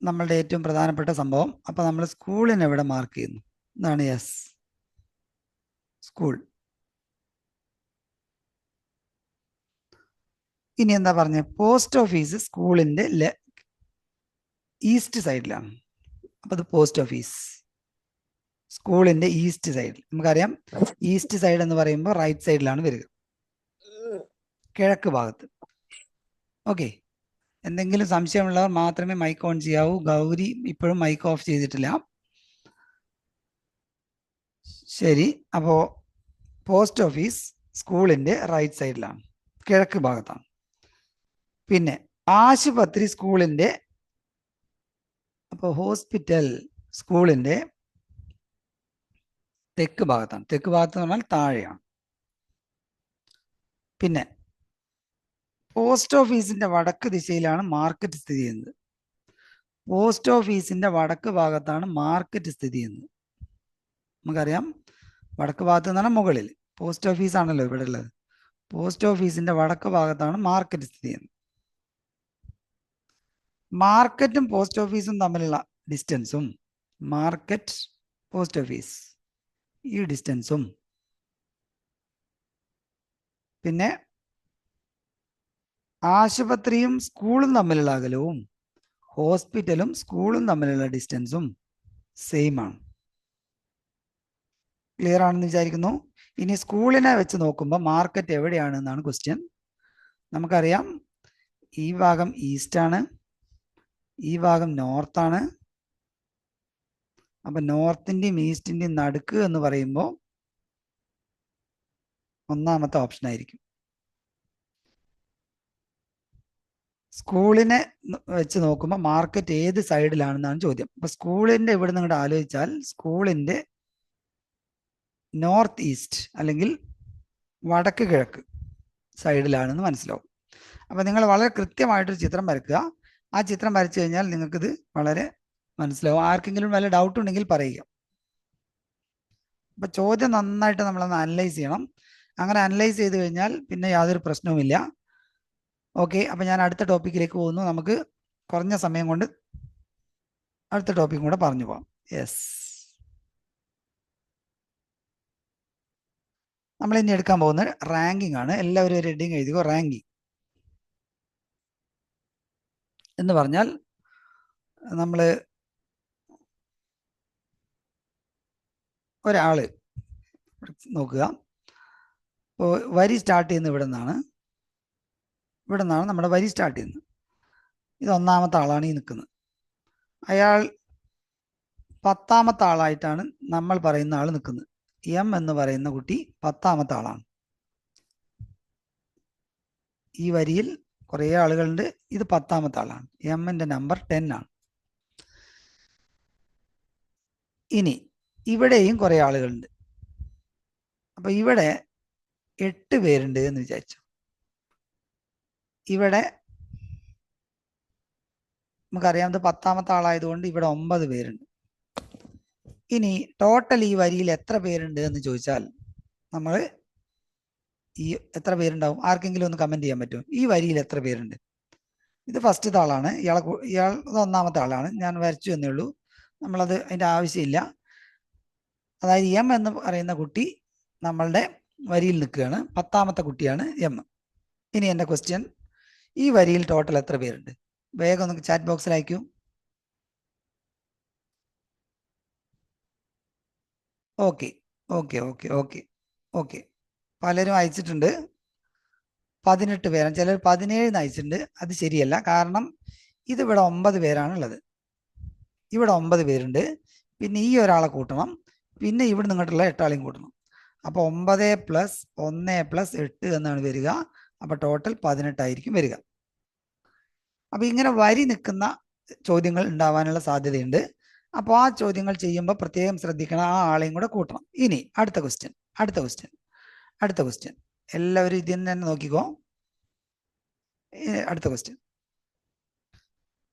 നമ്മളുടെ ഏറ്റവും പ്രധാനപ്പെട്ട സംഭവം. അപ്പൊ നമ്മൾ സ്കൂളിനെ എവിടെ മാർക്ക് ചെയ്യുന്നു? എന്താണ്? Yes, school. ഇനി എന്താ പറഞ്ഞ? പോസ്റ്റ് ഓഫീസ് സ്കൂളിന്റെ ഈസ്റ്റ് സൈഡിലാണ്. അപ്പൊ അത് പോസ്റ്റ് ഓഫീസ്. സ്കൂളിന്റെ ഈസ്റ്റ് സൈഡിൽ. നമുക്കറിയാം ഈസ്റ്റ് സൈഡ് എന്ന് പറയുമ്പോൾ റൈറ്റ് സൈഡിലാണ് വരിക, കിഴക്ക് ഭാഗത്ത്. ഓക്കെ, എന്തെങ്കിലും സംശയമുള്ളവർ മാത്രമേ മൈക്ക് ഓൺ ചെയ്യാവൂ. ഗൗരി ഇപ്പോഴും മൈക്ക് ഓഫ് ചെയ്തിട്ടില്ല. ശരി, അപ്പോ പോസ്റ്റ് ഓഫീസ് സ്കൂളിന്റെ റൈറ്റ് സൈഡിലാണ്, കിഴക്ക് ഭാഗത്താണ്. പിന്നെ ആശുപത്രി സ്കൂളിന്റെ, അപ്പോൾ ഹോസ്പിറ്റൽ സ്കൂളിന്റെ തെക്ക് ഭാഗത്താണ്. തെക്ക് ഭാഗത്ത് എന്ന് പറഞ്ഞാൽ താഴെയാണ്. പിന്നെ പോസ്റ്റ് ഓഫീസിന്റെ വടക്ക് ദിശയിലാണ് മാർക്കറ്റ് സ്ഥിതി ചെയ്യുന്നത്. പോസ്റ്റ് ഓഫീസിന്റെ വടക്ക് ഭാഗത്താണ് മാർക്കറ്റ് സ്ഥിതി ചെയ്യുന്നത്. നമുക്കറിയാം വടക്ക് ഭാഗത്ത് നിന്നാണ് മുകളിൽ. പോസ്റ്റ് ഓഫീസ് ആണല്ലോ ഇവിടെ ഉള്ളത്. പോസ്റ്റ് ഓഫീസിന്റെ വടക്ക് ഭാഗത്താണ് മാർക്കറ്റ് സ്ഥിതി ചെയ്യുന്നത്. മാർക്കറ്റും പോസ്റ്റ് ഓഫീസും തമ്മിലുള്ള ഡിസ്റ്റൻസും, മാർക്കറ്റ് പോസ്റ്റ് ഓഫീസ് ഈ ഡിസ്റ്റൻസും, പിന്നെ ആശുപത്രിയും സ്കൂളും തമ്മിലുള്ള അകലവും ഹോസ്പിറ്റലും സ്കൂളും തമ്മിലുള്ള ഡിസ്റ്റൻസും സെയിം ആണ്. ക്ലിയർ ആണെന്ന് വിചാരിക്കുന്നു. ഇനി സ്കൂളിനെ വെച്ച് നോക്കുമ്പോൾ മാർക്കറ്റ് എവിടെയാണ് എന്നാണ് ക്വസ്റ്റ്യൻ. നമുക്കറിയാം ഈ ഭാഗം ഈസ്റ്റ് ആണ്, ഈ ഭാഗം നോർത്താണ്. അപ്പൊ നോർത്തിന്റെയും ഈസ്റ്റിന്റെയും നടുക്ക് എന്ന് പറയുമ്പോൾ ഒന്നാമത്തെ ഓപ്ഷൻ ആയിരിക്കും. സ്കൂളിനെ വെച്ച് നോക്കുമ്പോൾ മാർക്കറ്റ് ഏത് സൈഡിലാണെന്നാണ് ചോദ്യം. അപ്പൊ സ്കൂളിന്റെ ഇവിടെ നിങ്ങളുടെ ആലോചിച്ചാൽ സ്കൂളിന്റെ നോർത്ത് ഈസ്റ്റ് അല്ലെങ്കിൽ വടക്ക് കിഴക്ക് സൈഡിലാണെന്ന് മനസ്സിലാവും. അപ്പൊ നിങ്ങൾ വളരെ കൃത്യമായിട്ടൊരു ചിത്രം വരയ്ക്കുക. ആ ചിത്രം വരച്ചു കഴിഞ്ഞാൽ നിങ്ങൾക്കിത് വളരെ മനസ്സിലാവും. ആർക്കെങ്കിലും വല്ല ഡൗട്ട് ഉണ്ടെങ്കിൽ പറയുക. അപ്പൊ ചോദ്യം നന്നായിട്ട് നമ്മളൊന്ന് അനലൈസ് ചെയ്യണം. അങ്ങനെ അനലൈസ് ചെയ്ത് കഴിഞ്ഞാൽ പിന്നെ യാതൊരു പ്രശ്നവുമില്ല. ഓക്കെ, അപ്പൊ ഞാൻ അടുത്ത ടോപ്പിക്കിലേക്ക് പോകുന്നു. നമുക്ക് കുറഞ്ഞ സമയം കൊണ്ട് അടുത്ത ടോപ്പിക്കും കൂടെ പറഞ്ഞു പോകാം. യെസ്, നമ്മൾ ഇനി എടുക്കാൻ പോകുന്നത് റാങ്കിങ് ആണ്. എല്ലാവരും ഒരു ഹെഡിങ് എഴുതിക്കോ, റാങ്കിങ് എന്ന് പറഞ്ഞാൽ നമ്മൾ ഒരാള് നോക്കുക. ഇപ്പോൾ വരി സ്റ്റാർട്ട് ചെയ്യുന്നത് ഇവിടെ നിന്നാണ്. ഇവിടെ നിന്നാണ് നമ്മുടെ വരി സ്റ്റാർട്ട് ചെയ്യുന്നത്. ഇത് ഒന്നാമത്തെ ആളാണ് ഈ നിൽക്കുന്നത്. അയാൾ 10ാമത്തെ ആളായിട്ടാണ് നമ്മൾ പറയുന്ന ആൾ നിൽക്കുന്നത്. എം എന്ന് പറയുന്ന കുട്ടി 10ാമത്തെ ആളാണ്. ഈ വരിയിൽ കുറേ ആളുകളുണ്ട്. ഇത് 10ാമത്തെ ആളാണ്. എമ്മിന്റെ നമ്പർ 10 ആണ്. ഇനി ഇവിടെയും കുറേ ആളുകളുണ്ട്. അപ്പൊ ഇവിടെ 8 പേരുണ്ട് എന്ന് വിചാരിച്ചു. ഇവിടെ നമുക്കറിയാം 10ാമത്തെ ആളായതുകൊണ്ട് ഇവിടെ 9 പേരുണ്ട്. ഇനി ടോട്ടൽ ഈ വരിയിൽ എത്ര പേരുണ്ട് എന്ന് ചോദിച്ചാൽ നമ്മൾ ഈ എത്ര പേരുണ്ടാവും? ആർക്കെങ്കിലും ഒന്ന് കമന്റ് ചെയ്യാൻ പറ്റുമോ? ഈ വരിയിൽ എത്ര പേരുണ്ട്? ഇത് ഫസ്റ്റത്തെ ആളാണ്. ഇയാൾ ഒന്നാമത്തെ ആളാണ്. ഞാൻ വരച്ചു എന്നേ ഉള്ളൂ. നമ്മളത് അതിൻ്റെ ആവശ്യമില്ല. അതായത് എം എന്ന് പറയുന്ന കുട്ടി നമ്മളുടെ വരിയിൽ നിൽക്കുകയാണ്. 10ാമത്തെ കുട്ടിയാണ് എം. ഇനി എൻ്റെ ക്വസ്റ്റ്യൻ, ഈ വരിയിൽ ടോട്ടൽ എത്ര പേരുണ്ട്? വേഗം ഒന്ന് ചാറ്റ് ബോക്സിൽ അയക്കൂ. Okay okay okay okay okay, പലരും അയച്ചിട്ടുണ്ട്. 18 പേരാണ്. ചിലർ 17 അയച്ചിട്ടുണ്ട്. അത് ശരിയല്ല. കാരണം ഇതിവിടെ 9 പേരാണുള്ളത്. ഇവിടെ 9 പേരുണ്ട്. പിന്നെ ഈ ഒരാളെ കൂട്ടണം. പിന്നെ ഇവിടെ നിങ്ങോട്ടുള്ള 8 ആളെയും കൂട്ടണം. അപ്പോൾ 9 + 1 + 8 എന്നാണ് വരിക. അപ്പോൾ ടോട്ടൽ 18 ആയിരിക്കും വരിക. അപ്പോൾ ഇങ്ങനെ വരി നിൽക്കുന്ന ചോദ്യങ്ങൾ ഉണ്ടാവാനുള്ള സാധ്യതയുണ്ട്. അപ്പോൾ ആ ചോദ്യങ്ങൾ ചെയ്യുമ്പോൾ പ്രത്യേകം ശ്രദ്ധിക്കണം. ആ ആളെയും കൂടെ കൂട്ടണം. ഇനി അടുത്ത ക്വസ്റ്റ്യൻ എല്ലാവരും ഇതിൽ തന്നെ നോക്കിക്കോ. അടുത്ത ക്വസ്റ്റ്യൻ,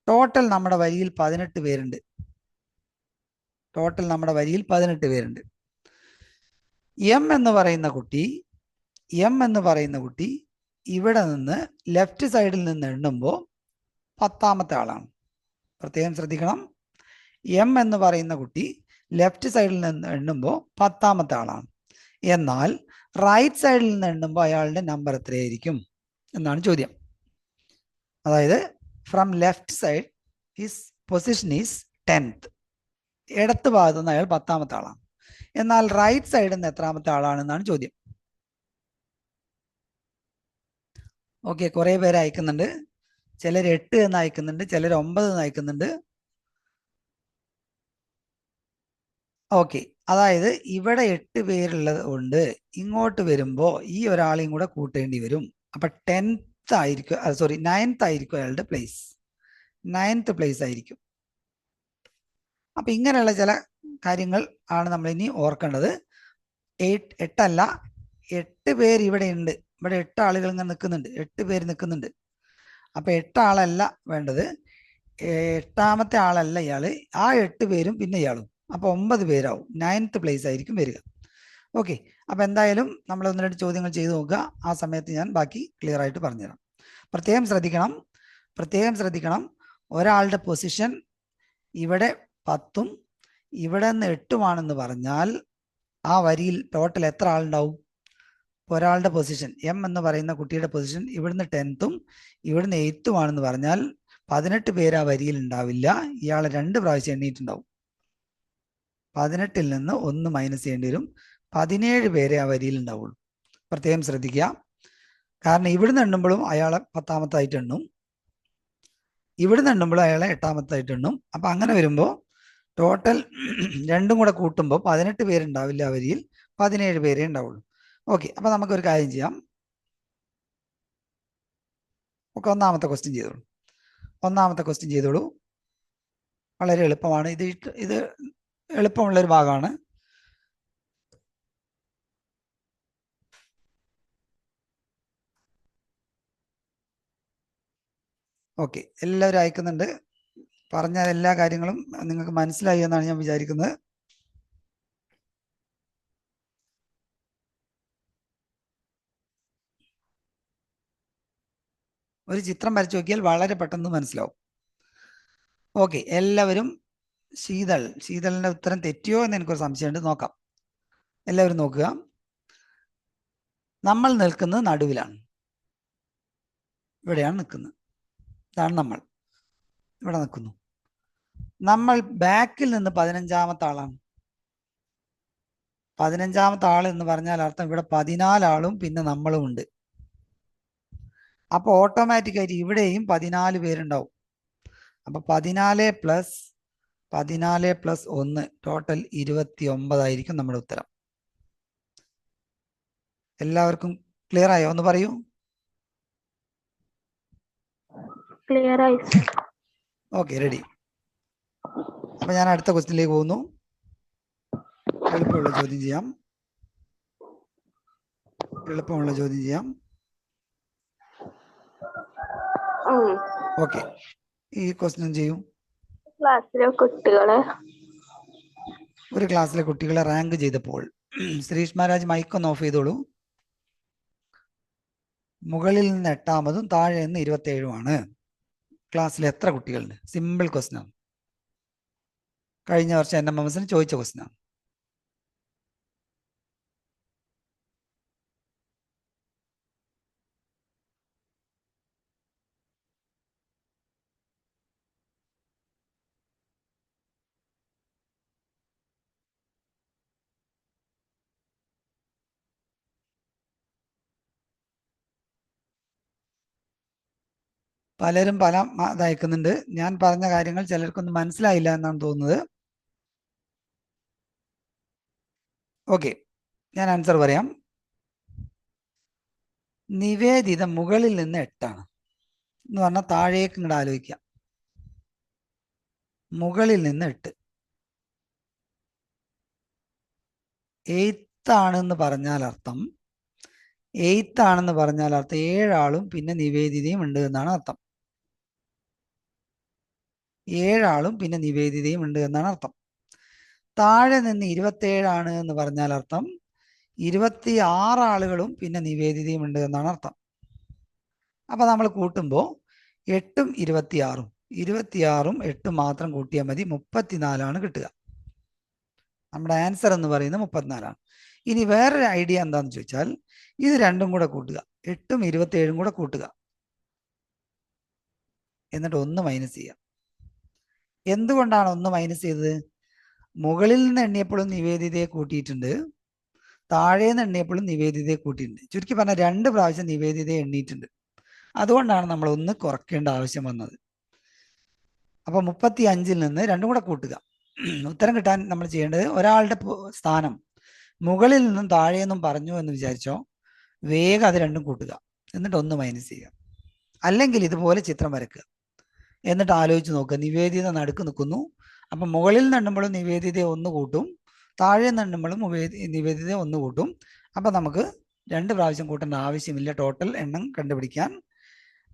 ടോട്ടൽ നമ്മുടെ വരിയിൽ 18 പേരുണ്ട്. എം എന്ന് പറയുന്ന കുട്ടി ഇവിടെ നിന്ന് ലെഫ്റ്റ് സൈഡിൽ നിന്ന് എണ്ണുമ്പോൾ 10ാമത്തെ ആളാണ്. പ്രത്യേകം ശ്രദ്ധിക്കണം. എം എന്ന് പറയുന്ന കുട്ടി ലെഫ്റ്റ് സൈഡിൽ നിന്ന് എണ്ണുമ്പോൾ 10ാമത്തെ ആളാണ്. എന്നാൽ റൈറ്റ് സൈഡിൽ നിന്ന് എണ്ണുമ്പോൾ അയാളുടെ നമ്പർ എത്രയായിരിക്കും എന്നാണ് ചോദ്യം. അതായത് from left side his position is 10th. ഇടത്ത് ഭാഗത്തു നിന്ന് അയാൾ 10ാമത്തെ ആളാണ്. എന്നാൽ റൈറ്റ് സൈഡിൽ നിന്ന് എത്രാമത്തെ ആളാണെന്നാണ് ചോദ്യം. ഓക്കെ, കുറെ പേര് അയക്കുന്നുണ്ട്. ചിലർ 8 എന്ന് അയക്കുന്നുണ്ട്, ചിലർ 9 എന്ന് അയക്കുന്നുണ്ട്. ഓക്കെ, അതായത് ഇവിടെ 8 പേരുള്ളത് കൊണ്ട് ഇങ്ങോട്ട് വരുമ്പോൾ ഈ ഒരാളെയും കൂടെ കൂട്ടേണ്ടി വരും. അപ്പൊ 10th ആയിരിക്കും, സോറി 9th ആയിരിക്കും അയാളുടെ പ്ലേസ്. 9th പ്ലേസ് ആയിരിക്കും. അപ്പൊ ഇങ്ങനെയുള്ള ചില കാര്യങ്ങൾ ആണ് നമ്മൾ ഇനി ഓർക്കേണ്ടത്. 8 അല്ല, 8 പേര് ഇവിടെ ഉണ്ട്. ഇവിടെ 8 ആളുകൾ ഇങ്ങനെ നിൽക്കുന്നുണ്ട്, 8 പേര് നിൽക്കുന്നുണ്ട്. അപ്പൊ 8 ആളല്ല വേണ്ടത്, 8ാമത്തെ ആളല്ല ഇയാള്, ആ 8 പേരും പിന്നെ ഇയാളും. അപ്പൊ 9 പേരാവും. 9th പ്ലേസ് ആയിരിക്കും വരിക. ഓക്കെ, അപ്പൊ എന്തായാലും നമ്മൾ 1-2 ചോദ്യങ്ങൾ ചെയ്തു നോക്കുക. ആ സമയത്ത് ഞാൻ ബാക്കി ക്ലിയർ ആയിട്ട് പറഞ്ഞുതരാം. പ്രത്യേകം ശ്രദ്ധിക്കണം, ഒരാളുടെ പൊസിഷൻ ഇവിടെ 10ഉം ഇവിടെ നിന്ന് 8ഉമാണെന്ന് പറഞ്ഞാൽ ആ വരിയിൽ ടോട്ടൽ എത്ര ആളുണ്ടാവും? ഒരാളുടെ പൊസിഷൻ എം എന്ന് പറയുന്ന കുട്ടിയുടെ പൊസിഷൻ ഇവിടുന്ന് 10th-ഉം ഇവിടുന്ന് 8th-ഉം ആണെന്ന് പറഞ്ഞാൽ 18 പേര് ആ വരിയിൽ ഉണ്ടാവില്ല. ഇയാൾ 2 പ്രാവശ്യം എണ്ണീട്ടുണ്ടാവും. 18-ൽ നിന്ന് 1 മൈനസ് ചെയ്യേണ്ടി വരും. 17 പേരെ ആ വരിയിൽ ഉണ്ടാവുള്ളൂ. പ്രത്യേകം ശ്രദ്ധിക്കുക. കാരണം ഇവിടുന്ന് എണ്ണുമ്പോഴും അയാളെ 10ാമത്തായിട്ട് എണ്ണും, ഇവിടുന്ന് എണ്ണുമ്പോഴും അയാളെ 8ാമത്തായിട്ട് എണ്ണും. അപ്പൊ അങ്ങനെ വരുമ്പോൾ ടോട്ടൽ രണ്ടും കൂടെ കൂട്ടുമ്പോൾ 18 പേരുണ്ടാവില്ല ആ വരിയിൽ, 17 പേരേ ഉണ്ടാവുള്ളൂ. ഓക്കെ, അപ്പൊ നമുക്കൊരു കാര്യം ചെയ്യാം. ഓക്കെ, ഒന്നാമത്തെ ക്വസ്റ്റ്യൻ ചെയ്തോളൂ. വളരെ എളുപ്പമാണ്. ഇത് എളുപ്പമുള്ള ഒരു ഭാഗമാണ്. ഓക്കെ, എല്ലാവരും അയക്കുന്നുണ്ട്. പറഞ്ഞ എല്ലാ കാര്യങ്ങളും നിങ്ങൾക്ക് മനസ്സിലായി എന്നാണ് ഞാൻ വിചാരിക്കുന്നത്. ഒരു ചിത്രം വരച്ചു നോക്കിയാൽ വളരെ പെട്ടെന്ന് മനസ്സിലാവും. ഓക്കെ, എല്ലാവരും ശീതളിന്റെ ഉത്തരം തെറ്റിയോ എന്ന് എനിക്കൊരു സംശയമുണ്ട്. നോക്കാം. എല്ലാവരും നോക്കുക. നമ്മൾ നിൽക്കുന്നത് നടുവിലാണ്. ഇവിടെയാണ് നിൽക്കുന്നത്. ഇതാണ് നമ്മൾ. ഇവിടെ നിൽക്കുന്നു. നമ്മൾ ബാക്കിൽ നിന്ന് 15ാമത്തെ ആളാണ്. 15ാമത്തെ ആൾ എന്ന് പറഞ്ഞാൽ അർത്ഥം ഇവിടെ 14 ആളും പിന്നെ നമ്മളും ഉണ്ട്. അപ്പൊ ഓട്ടോമാറ്റിക്കായിട്ട് ഇവിടെയും 14 പേരുണ്ടാവും. അപ്പൊ 14 പ്ലസ് 1 ടോട്ടൽ 29 ആയിരിക്കും നമ്മുടെ ഉത്തരം. എല്ലാവർക്കും ക്ലിയർ ആയോ? ഒന്ന് പറയൂ. ക്ലിയർ ആയി. Okay, ready. അപ്പൊ ഞാൻ അടുത്ത ക്വസ്റ്റ്യനിലേക്ക് പോകുന്നു. എളുപ്പമുള്ള ചോദ്യം ചെയ്യാം. ഓക്കെ, ഈ ക്വസ്റ്റ്യൻ ചെയ്യൂ. ഒരു ക്ലാസ്സിലെ കുട്ടികളെ റാങ്ക് ചെയ്തപ്പോൾ ശ്രീഷ് മഹാരാജ് മൈക്ക് ഒന്ന് ഓഫ് ചെയ്തോളൂ. മുകളിൽ നിന്ന് 8ാമതും താഴെ നിന്ന് 27ഉമാണ്. ക്ലാസ്സിൽ എത്ര കുട്ടികളുണ്ട്? സിമ്പിൾ ക്വസ്റ്റ്യൻ ആണ്. കഴിഞ്ഞ വർഷം NMMS ചോദിച്ച ക്വസ്റ്റ്യൻ ആണ്. പലരും പല അയക്കുന്നുണ്ട്. ഞാൻ പറഞ്ഞ കാര്യങ്ങൾ ചിലർക്കൊന്നും മനസ്സിലായില്ല എന്നാണ് തോന്നുന്നത്. ഓക്കെ, ഞാൻ ആൻസർ പറയാം. നിവേദിത മുകളിൽ നിന്ന് 8ആണ് എന്ന് പറഞ്ഞാൽ താഴേക്ക് ഇങ്ങോട്ട് ആലോചിക്കാം. മുകളിൽ നിന്ന് 8. 8th ആണെന്ന് പറഞ്ഞാൽ അർത്ഥം 7 ആളും പിന്നെ നിവേദിതയും ഉണ്ട് എന്നാണ് അർത്ഥം. 7 ആളും പിന്നെ നിവേദിതയും ഉണ്ട് എന്നാണ് അർത്ഥം. താഴെ നിന്ന് 27 ആണ് എന്ന് പറഞ്ഞാൽ അർത്ഥം 26 ആളുകളും പിന്നെ നിവേദിതയും ഉണ്ട് എന്നാണ് അർത്ഥം. അപ്പൊ നമ്മൾ കൂട്ടുമ്പോൾ 8ഉം 26ഉം 8ഉം മാത്രം കൂട്ടിയാൽ മതി, 34ആണ് കിട്ടുക. നമ്മുടെ ആൻസർ എന്ന് പറയുന്നത് 34ആണ്. ഇനി വേറൊരു ഐഡിയ എന്താണെന്ന് ചോദിച്ചാൽ ഇത് രണ്ടും കൂടെ കൂട്ടുക, 8ഉം 27ഉം കൂടെ കൂട്ടുക, എന്നിട്ട് 1 മൈനസ് ചെയ്യുക. എന്തുകൊണ്ടാണ് 1 മൈനസ് ചെയ്തത്? മുകളിൽ നിന്ന് എണ്ണിയപ്പോഴും നിവേദിതയെ കൂട്ടിയിട്ടുണ്ട്, താഴെ നിന്ന് എണ്ണിയപ്പോഴും നിവേദിതയെ കൂട്ടിയിട്ടുണ്ട്. ചുരുക്കി പറഞ്ഞാൽ 2 പ്രാവശ്യം നിവേദിതയെ എണ്ണിയിട്ടുണ്ട്. അതുകൊണ്ടാണ് നമ്മൾ 1 കുറയ്ക്കേണ്ട ആവശ്യം വന്നത്. അപ്പോൾ 35-ൽ നിന്ന് 2 കൂടെ കൂട്ടുക. ഉത്തരം കിട്ടാൻ നമ്മൾ ചെയ്യേണ്ടത് ഒരാളുടെ സ്ഥാനം മുകളിൽ നിന്നും താഴെ നിന്നും പറഞ്ഞു എന്ന് വിചാരിച്ചോ, വേഗം അത് 2 കൂട്ടുക, എന്നിട്ട് 1 മൈനസ് ചെയ്യുക. അല്ലെങ്കിൽ ഇതുപോലെ ചിത്രം വരയ്ക്കുക, എന്നിട്ട് ആലോചിച്ച് നോക്കുക. നിവേദിത നടുക്ക് നിൽക്കുന്നു, അപ്പം മുകളിൽ നിന്ന് എണ്ണുമ്പോഴും നിവേദിതയെ 1 കൂട്ടും, താഴെ നിന്ന് എണ്ണുമ്പോഴും നിവേദിതയെ 1 കൂട്ടും. അപ്പം നമുക്ക് 2 പ്രാവശ്യം കൂട്ടേണ്ട ആവശ്യമില്ല ടോട്ടൽ എണ്ണം കണ്ടുപിടിക്കാൻ.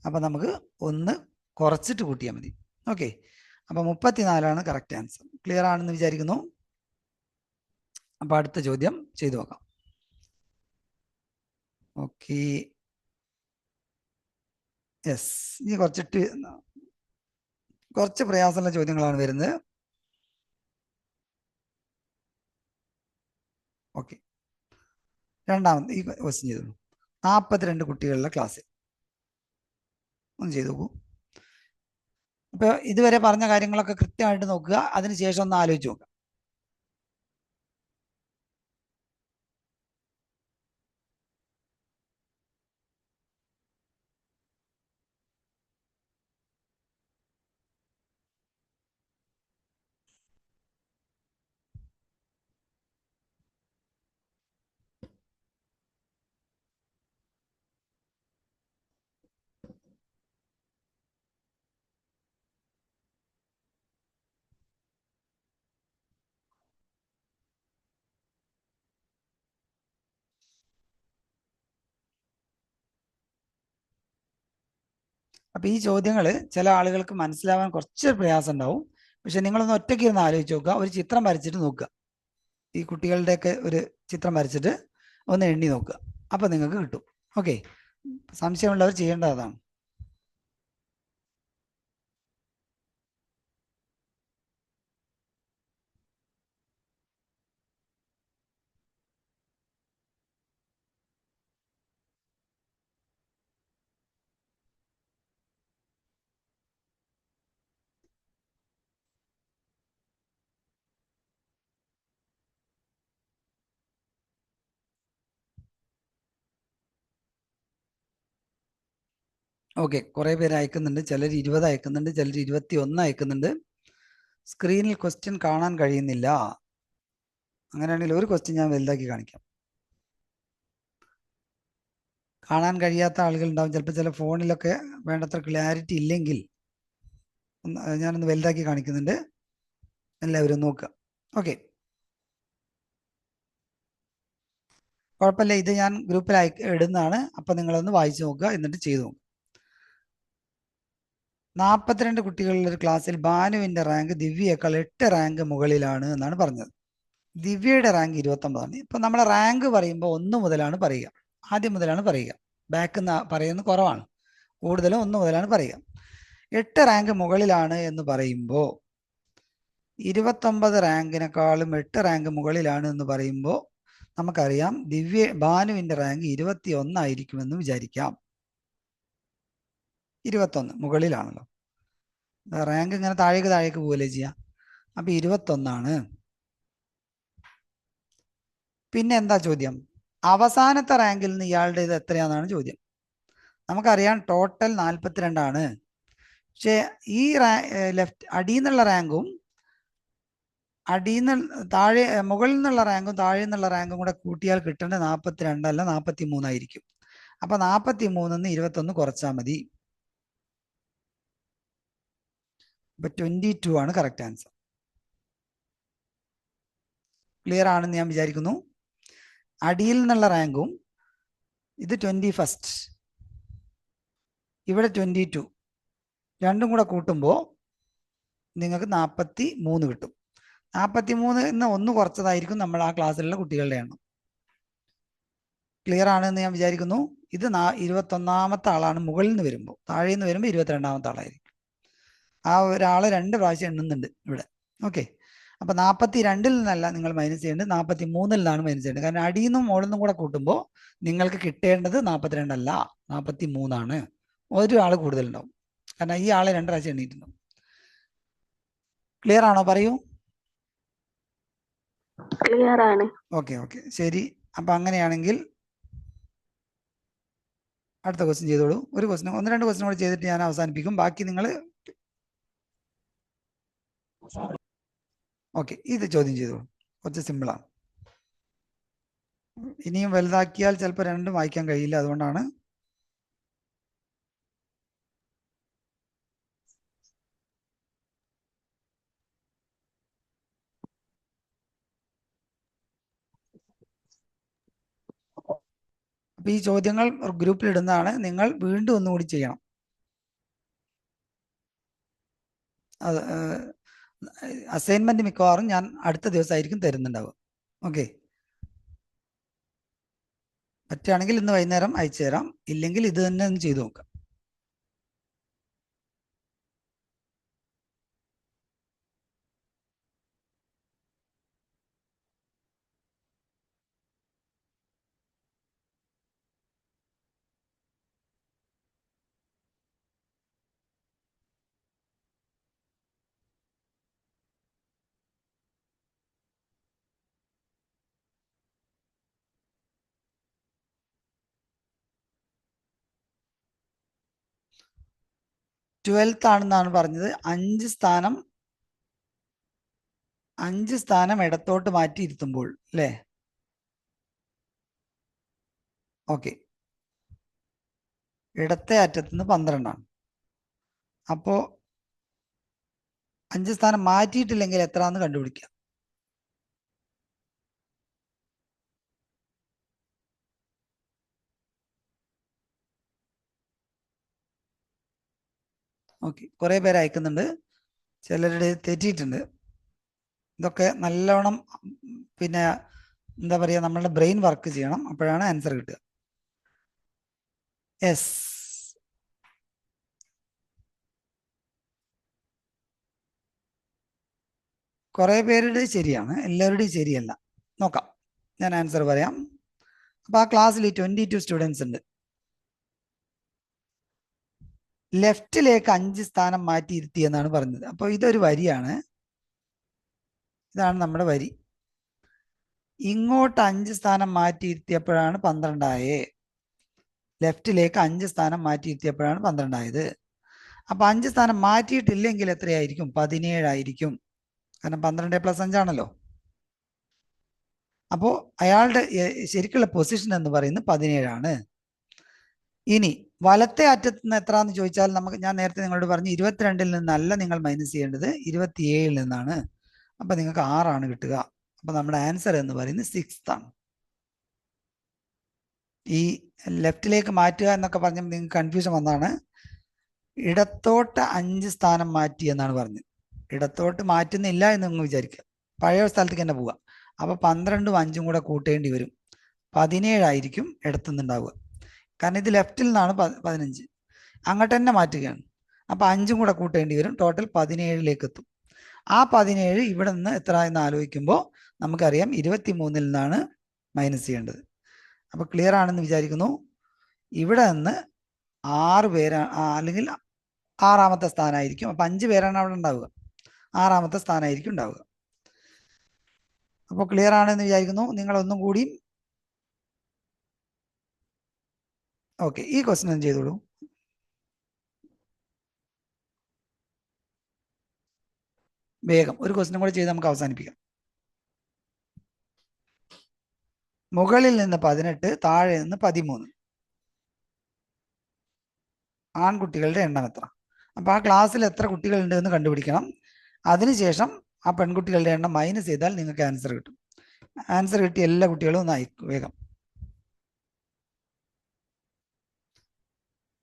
അപ്പം നമുക്ക് 1 കുറച്ചിട്ട് കൂട്ടിയാൽ മതി. ഓക്കെ, അപ്പം 34 കറക്റ്റ് ആൻസർ. ക്ലിയർ ആണെന്ന് വിചാരിക്കുന്നു. അപ്പം അടുത്ത ചോദ്യം ചെയ്തു നോക്കാം. ഓക്കെ, യെസ്, ഇനി കുറച്ച് പ്രയാസമുള്ള ചോദ്യങ്ങളാണ് വരുന്നത്. ഓക്കെ, രണ്ടാമത് ഈ ക്വസ്റ്റ്യൻ ചെയ്തോളൂ. 42 കുട്ടികളുടെ ക്ലാസ്സിൽ ഒന്ന് ചെയ്തു നോക്കൂ. അപ്പോൾ ഇതുവരെ പറഞ്ഞ കാര്യങ്ങളൊക്കെ കൃത്യമായിട്ട് നോക്കുക, അതിനുശേഷം ഒന്ന് ആലോചിച്ച് നോക്കുക. അപ്പോൾ ഈ ചോദ്യങ്ങൾ ചില ആളുകൾക്ക് മനസ്സിലാവാൻ കുറച്ച് പ്രയാസം ഉണ്ടാവും. പക്ഷെ നിങ്ങളൊന്ന് ഒറ്റയ്ക്ക് ഇരുന്ന് ആലോചിച്ച് നോക്കുക, ഒരു ചിത്രം വരച്ചിട്ട് നോക്കുക. ഈ കുട്ടികളുടെയൊക്കെ ഒരു ചിത്രം വരച്ചിട്ട് ഒന്ന് എണ്ണി നോക്കുക, അപ്പോൾ നിങ്ങൾക്ക് കിട്ടും. ഓക്കെ, സംശയമുള്ളവർ ചെയ്യേണ്ടത് അതാണ്. ഓക്കെ, കുറേ പേര് അയക്കുന്നുണ്ട്. ചിലർ 20 അയക്കുന്നുണ്ട്, ചിലർ 21 അയക്കുന്നുണ്ട്. സ്ക്രീനിൽ ക്വസ്റ്റ്യൻ കാണാൻ കഴിയുന്നില്ല. അങ്ങനെയാണെങ്കിൽ ഒരു ക്വസ്റ്റ്യൻ ഞാൻ വലുതാക്കി കാണിക്കാം. കാണാൻ കഴിയാത്ത ആളുകൾ ഉണ്ടാവും, ചിലപ്പോൾ ചില ഫോണിലൊക്കെ വേണ്ടത്ര ക്ലാരിറ്റി ഇല്ലെങ്കിൽ ഞാനൊന്ന് വലുതാക്കി കാണിക്കുന്നുണ്ട്, എല്ലാവരും നോക്കുക. ഓക്കെ, കുഴപ്പമില്ല, ഇത് ഞാൻ ഗ്രൂപ്പിൽ ഇടുന്നതാണ്. അപ്പം നിങ്ങളൊന്ന് വായിച്ചു നോക്കുക, എന്നിട്ട് ചെയ്തു നോക്കുക. 42 കുട്ടികളുടെ ഒരു ക്ലാസ്സിൽ ഭാനുവിൻ്റെ റാങ്ക് ദിവ്യയേക്കാൾ 8 റാങ്ക് മുകളിലാണ് എന്നാണ് പറഞ്ഞത്. ദിവ്യയുടെ റാങ്ക് 29ആണ്. ഇപ്പം നമ്മൾ റാങ്ക് പറയുമ്പോൾ 1 മുതലാണ് പറയുക, ആദ്യം മുതലാണ് പറയുക. ബാക്ക് പറയുന്നത് കുറവാണ്, കൂടുതലും 1 മുതലാണ് പറയുക. 8 റാങ്ക് മുകളിലാണ് എന്ന് പറയുമ്പോൾ 29 റാങ്കിനേക്കാളും 8 റാങ്ക് മുകളിലാണ് എന്ന് പറയുമ്പോൾ നമുക്കറിയാം ഭാനുവിൻ്റെ റാങ്ക് 21 ആയിരിക്കുമെന്ന് വിചാരിക്കാം. 21 മുകളിലാണല്ലോ, റാങ്ക് ഇങ്ങനെ താഴേക്ക് പോകല്ലേ ചെയ്യാം. അപ്പം 21ആണ്. പിന്നെ എന്താ ചോദ്യം? അവസാനത്തെ റാങ്കിൽ നിന്ന് ഇയാളുടെ ഇത് എത്രയാണെന്നാണ് ചോദ്യം. നമുക്കറിയാം ടോട്ടൽ 42ആണ്. പക്ഷേ ഈ അടിയിൽ നിന്നുള്ള റാങ്കും മുകളിൽ നിന്നുള്ള റാങ്കും താഴെ നിന്നുള്ള റാങ്കും കൂടെ കൂട്ടിയാൽ കിട്ടേണ്ടത് 42 അല്ല 43 ആയിരിക്കും. അപ്പം 43 21 കുറച്ചാൽ മതി. ഇപ്പം 22 ആണ് കറക്റ്റ് ആൻസർ. ക്ലിയർ ആണെന്ന് ഞാൻ വിചാരിക്കുന്നു. അടിയിൽ നിന്നുള്ള റാങ്കും ഇത് 21st, ഇവിടെ 22, രണ്ടും കൂടെ കൂട്ടുമ്പോൾ നിങ്ങൾക്ക് 43 കിട്ടും. 43 1 കുറച്ചതായിരിക്കും നമ്മൾ ആ ക്ലാസ്സിലുള്ള കുട്ടികളുടെ എണ്ണം. ക്ലിയർ ആണെന്ന് ഞാൻ വിചാരിക്കുന്നു. ഇത് 21ാമത്തെ ആളാണ് മുകളിൽ നിന്ന് വരുമ്പോൾ, താഴെ നിന്ന് വരുമ്പോൾ 22ാമത്തെ ആളായിരിക്കും. ആ ഒരാൾ 2 പ്രാവശ്യം എണ്ണുന്നുണ്ട് ഇവിടെ. ഓക്കെ, അപ്പം 42-ൽ നിന്നല്ല നിങ്ങൾ മൈനസ് ചെയ്യേണ്ടത്, 43-ൽ നിന്നാണ് മൈനസ് ചെയ്യേണ്ടത്. കാരണം അടിയിൽ നിന്നും മുകളിൽ നിന്നും കൂടെ കൂട്ടുമ്പോൾ നിങ്ങൾക്ക് കിട്ടേണ്ടത് 42 അല്ല 43ആണ്. ഒരാൾ കൂടുതലുണ്ടാവും, കാരണം ഈ ആളെ 2 പ്രാവശ്യം എണ്ണീട്ടുണ്ടാവും. ക്ലിയർ ആണോ? പറയൂ. ക്ലിയർ ആണ്. ഓക്കെ ഓക്കെ ശരി. അപ്പൊ അങ്ങനെയാണെങ്കിൽ അടുത്ത ക്വസ്റ്റ്യൻ ചെയ്തോളൂ. ഒരു ക്വസ്റ്റ്യൻ, 1-2 ക്വസ്റ്റ്യൻ കൂടി ചെയ്തിട്ട് ഞാൻ അവസാനിപ്പിക്കും. ബാക്കി നിങ്ങൾ ഓക്കെ ഇത് ചോദ്യം ചെയ്തോളൂ. കുറച്ച് സിമ്പിളാണ്. ഇനിയും വലുതാക്കിയാൽ ചിലപ്പോൾ രണ്ടും വായിക്കാൻ കഴിയില്ല, അതുകൊണ്ടാണ്. അപ്പൊ ഈ ചോദ്യങ്ങൾ ഗ്രൂപ്പിൽ ഇടുന്നതാണ്. നിങ്ങൾ വീണ്ടും ഒന്നുകൂടി ചെയ്യണം. അത് അസൈൻമെന്റ് മിക്കവാറും ഞാൻ അടുത്ത ദിവസമായിരിക്കും തരുന്നുണ്ടാവുക. ഓക്കെ, പറ്റുകയാണെങ്കിൽ ഇന്ന് വൈകുന്നേരം അയച്ചു തരാം, ഇല്ലെങ്കിൽ ഇത് തന്നെ ഒന്ന് ചെയ്തു നോക്കാം. ട്വൽത്ത് ആണെന്നാണ് പറഞ്ഞത്. 5 സ്ഥാനം ഇടത്തോട്ട് മാറ്റി ഇരുത്തുമ്പോൾ അല്ലേ? ഓക്കെ, ഇടത്തെ അറ്റത്തുനിന്ന് 12 ആണ്. അപ്പോ 5 സ്ഥാനം മാറ്റിയിട്ടില്ലെങ്കിൽ എത്രയാണെന്ന് കണ്ടുപിടിക്കാം. ഓക്കെ, കുറേ പേര് അയക്കുന്നുണ്ട്, ചിലരുടെ തെറ്റിയിട്ടുണ്ട്. ഇതൊക്കെ നല്ലവണ്ണം പിന്നെ എന്താ പറയുക, നമ്മളുടെ ബ്രെയിൻ വർക്ക് ചെയ്യണം, അപ്പോഴാണ് ആൻസർ കിട്ടുക. യെസ്, കുറേ പേരുടെ ശരിയാണ്, എല്ലാവരുടെയും ശരിയല്ല. നോക്കാം, ഞാൻ ആൻസർ പറയാം. അപ്പോൾ ആ ക്ലാസ്സിൽ 22 സ്റ്റുഡൻസ് ഉണ്ട്. ലെഫ്റ്റിലേക്ക് 5 സ്ഥാനം മാറ്റി ഇരുത്തി എന്നാണ് പറഞ്ഞത്. അപ്പോൾ ഇതൊരു വരിയാണ്, ഇതാണ് നമ്മുടെ വരി. ഇങ്ങോട്ട് 5 സ്ഥാനം മാറ്റി ഇരുത്തിയപ്പോഴാണ് 12 ആയേ. ലെഫ്റ്റിലേക്ക് 5 സ്ഥാനം മാറ്റി ഇരുത്തിയപ്പോഴാണ് 12 ആയത്. അപ്പൊ 5 സ്ഥാനം മാറ്റിയിട്ടില്ലെങ്കിൽ എത്രയായിരിക്കും? 17 ആയിരിക്കും. കാരണം 12+5 ആണല്ലോ. അപ്പോ അയാളുടെ ശരിക്കുള്ള പൊസിഷൻ എന്ന് പറയുന്നത് 17 ആണ്. ഇനി വലത്തെ അറ്റത്ത് നിന്ന് എത്രയെന്ന് ചോദിച്ചാൽ ഞാൻ നേരത്തെ നിങ്ങളോട് പറഞ്ഞു 22-ൽ നിന്നല്ല നിങ്ങൾ മൈനസ് ചെയ്യേണ്ടത്, 27-ൽ നിന്നാണ്. അപ്പൊ നിങ്ങൾക്ക് 6 ആണ് കിട്ടുക. അപ്പൊ നമ്മുടെ ആൻസർ എന്ന് പറയുന്നത് 6th ആണ്. ഈ ലെഫ്റ്റിലേക്ക് മാറ്റുക എന്നൊക്കെ പറഞ്ഞാൽ നിങ്ങൾക്ക് കൺഫ്യൂഷൻ വന്നതാണ്. ഇടത്തോട്ട് 5 സ്ഥാനം മാറ്റി എന്നാണ് പറഞ്ഞത്. ഇടത്തോട്ട് മാറ്റുന്നില്ല എന്ന് നിങ്ങൾ വിചാരിക്കുക, പഴയ സ്ഥലത്തേക്ക് തന്നെ പോവുക. അപ്പൊ 12ഉം 5ഉം കൂടെ കൂട്ടേണ്ടി വരും, 17 ആയിരിക്കും ഇടത്തുനിന്നുണ്ടാവുക. കാരണം ഇത് ലെഫ്റ്റിൽ നിന്നാണ് 15, അങ്ങോട്ട് തന്നെ മാറ്റുകയാണ്. അപ്പൊ 5ഉം കൂടെ കൂട്ടേണ്ടി വരും, ടോട്ടൽ 17ലേക്ക് എത്തും. ആ 17 ഇവിടെ നിന്ന് എത്ര എന്ന് ആലോചിക്കുമ്പോൾ നമുക്കറിയാം 23-ൽ നിന്നാണ് മൈനസ് ചെയ്യേണ്ടത്. അപ്പൊ ക്ലിയർ ആണെന്ന് വിചാരിക്കുന്നു. ഇവിടെ നിന്ന് 6 പേരാണ്, അല്ലെങ്കിൽ 6ാമത്തെ സ്ഥാനമായിരിക്കും. അപ്പൊ 5 പേരാണ് അവിടെ ഉണ്ടാവുക, 6ാമത്തെ സ്ഥാനമായിരിക്കും ഉണ്ടാവുക. അപ്പോൾ ക്ലിയർ ആണെന്ന് വിചാരിക്കുന്നു. നിങ്ങൾ ഒന്നും കൂടി ഓക്കെ, ഈ ക്വസ്റ്റ്യൻ ചെയ്തോളൂ. വേഗം ഒരു ക്വസ്റ്റ്യൻ കൂടി ചെയ്ത് നമുക്ക് അവസാനിപ്പിക്കാം. മുകളിൽ നിന്ന് 18, താഴെ നിന്ന് 13. ആൺകുട്ടികളുടെ എണ്ണം എത്ര? അപ്പൊ ആ ക്ലാസ്സിൽ എത്ര കുട്ടികളുണ്ട് എന്ന് കണ്ടുപിടിക്കണം. അതിനുശേഷം ആ പെൺകുട്ടികളുടെ എണ്ണം മൈനസ് ചെയ്താൽ നിങ്ങൾക്ക് ആൻസർ കിട്ടും. ആൻസർ കിട്ടിയ എല്ലാ കുട്ടികളും ഒന്ന് അയക്കും വേഗം.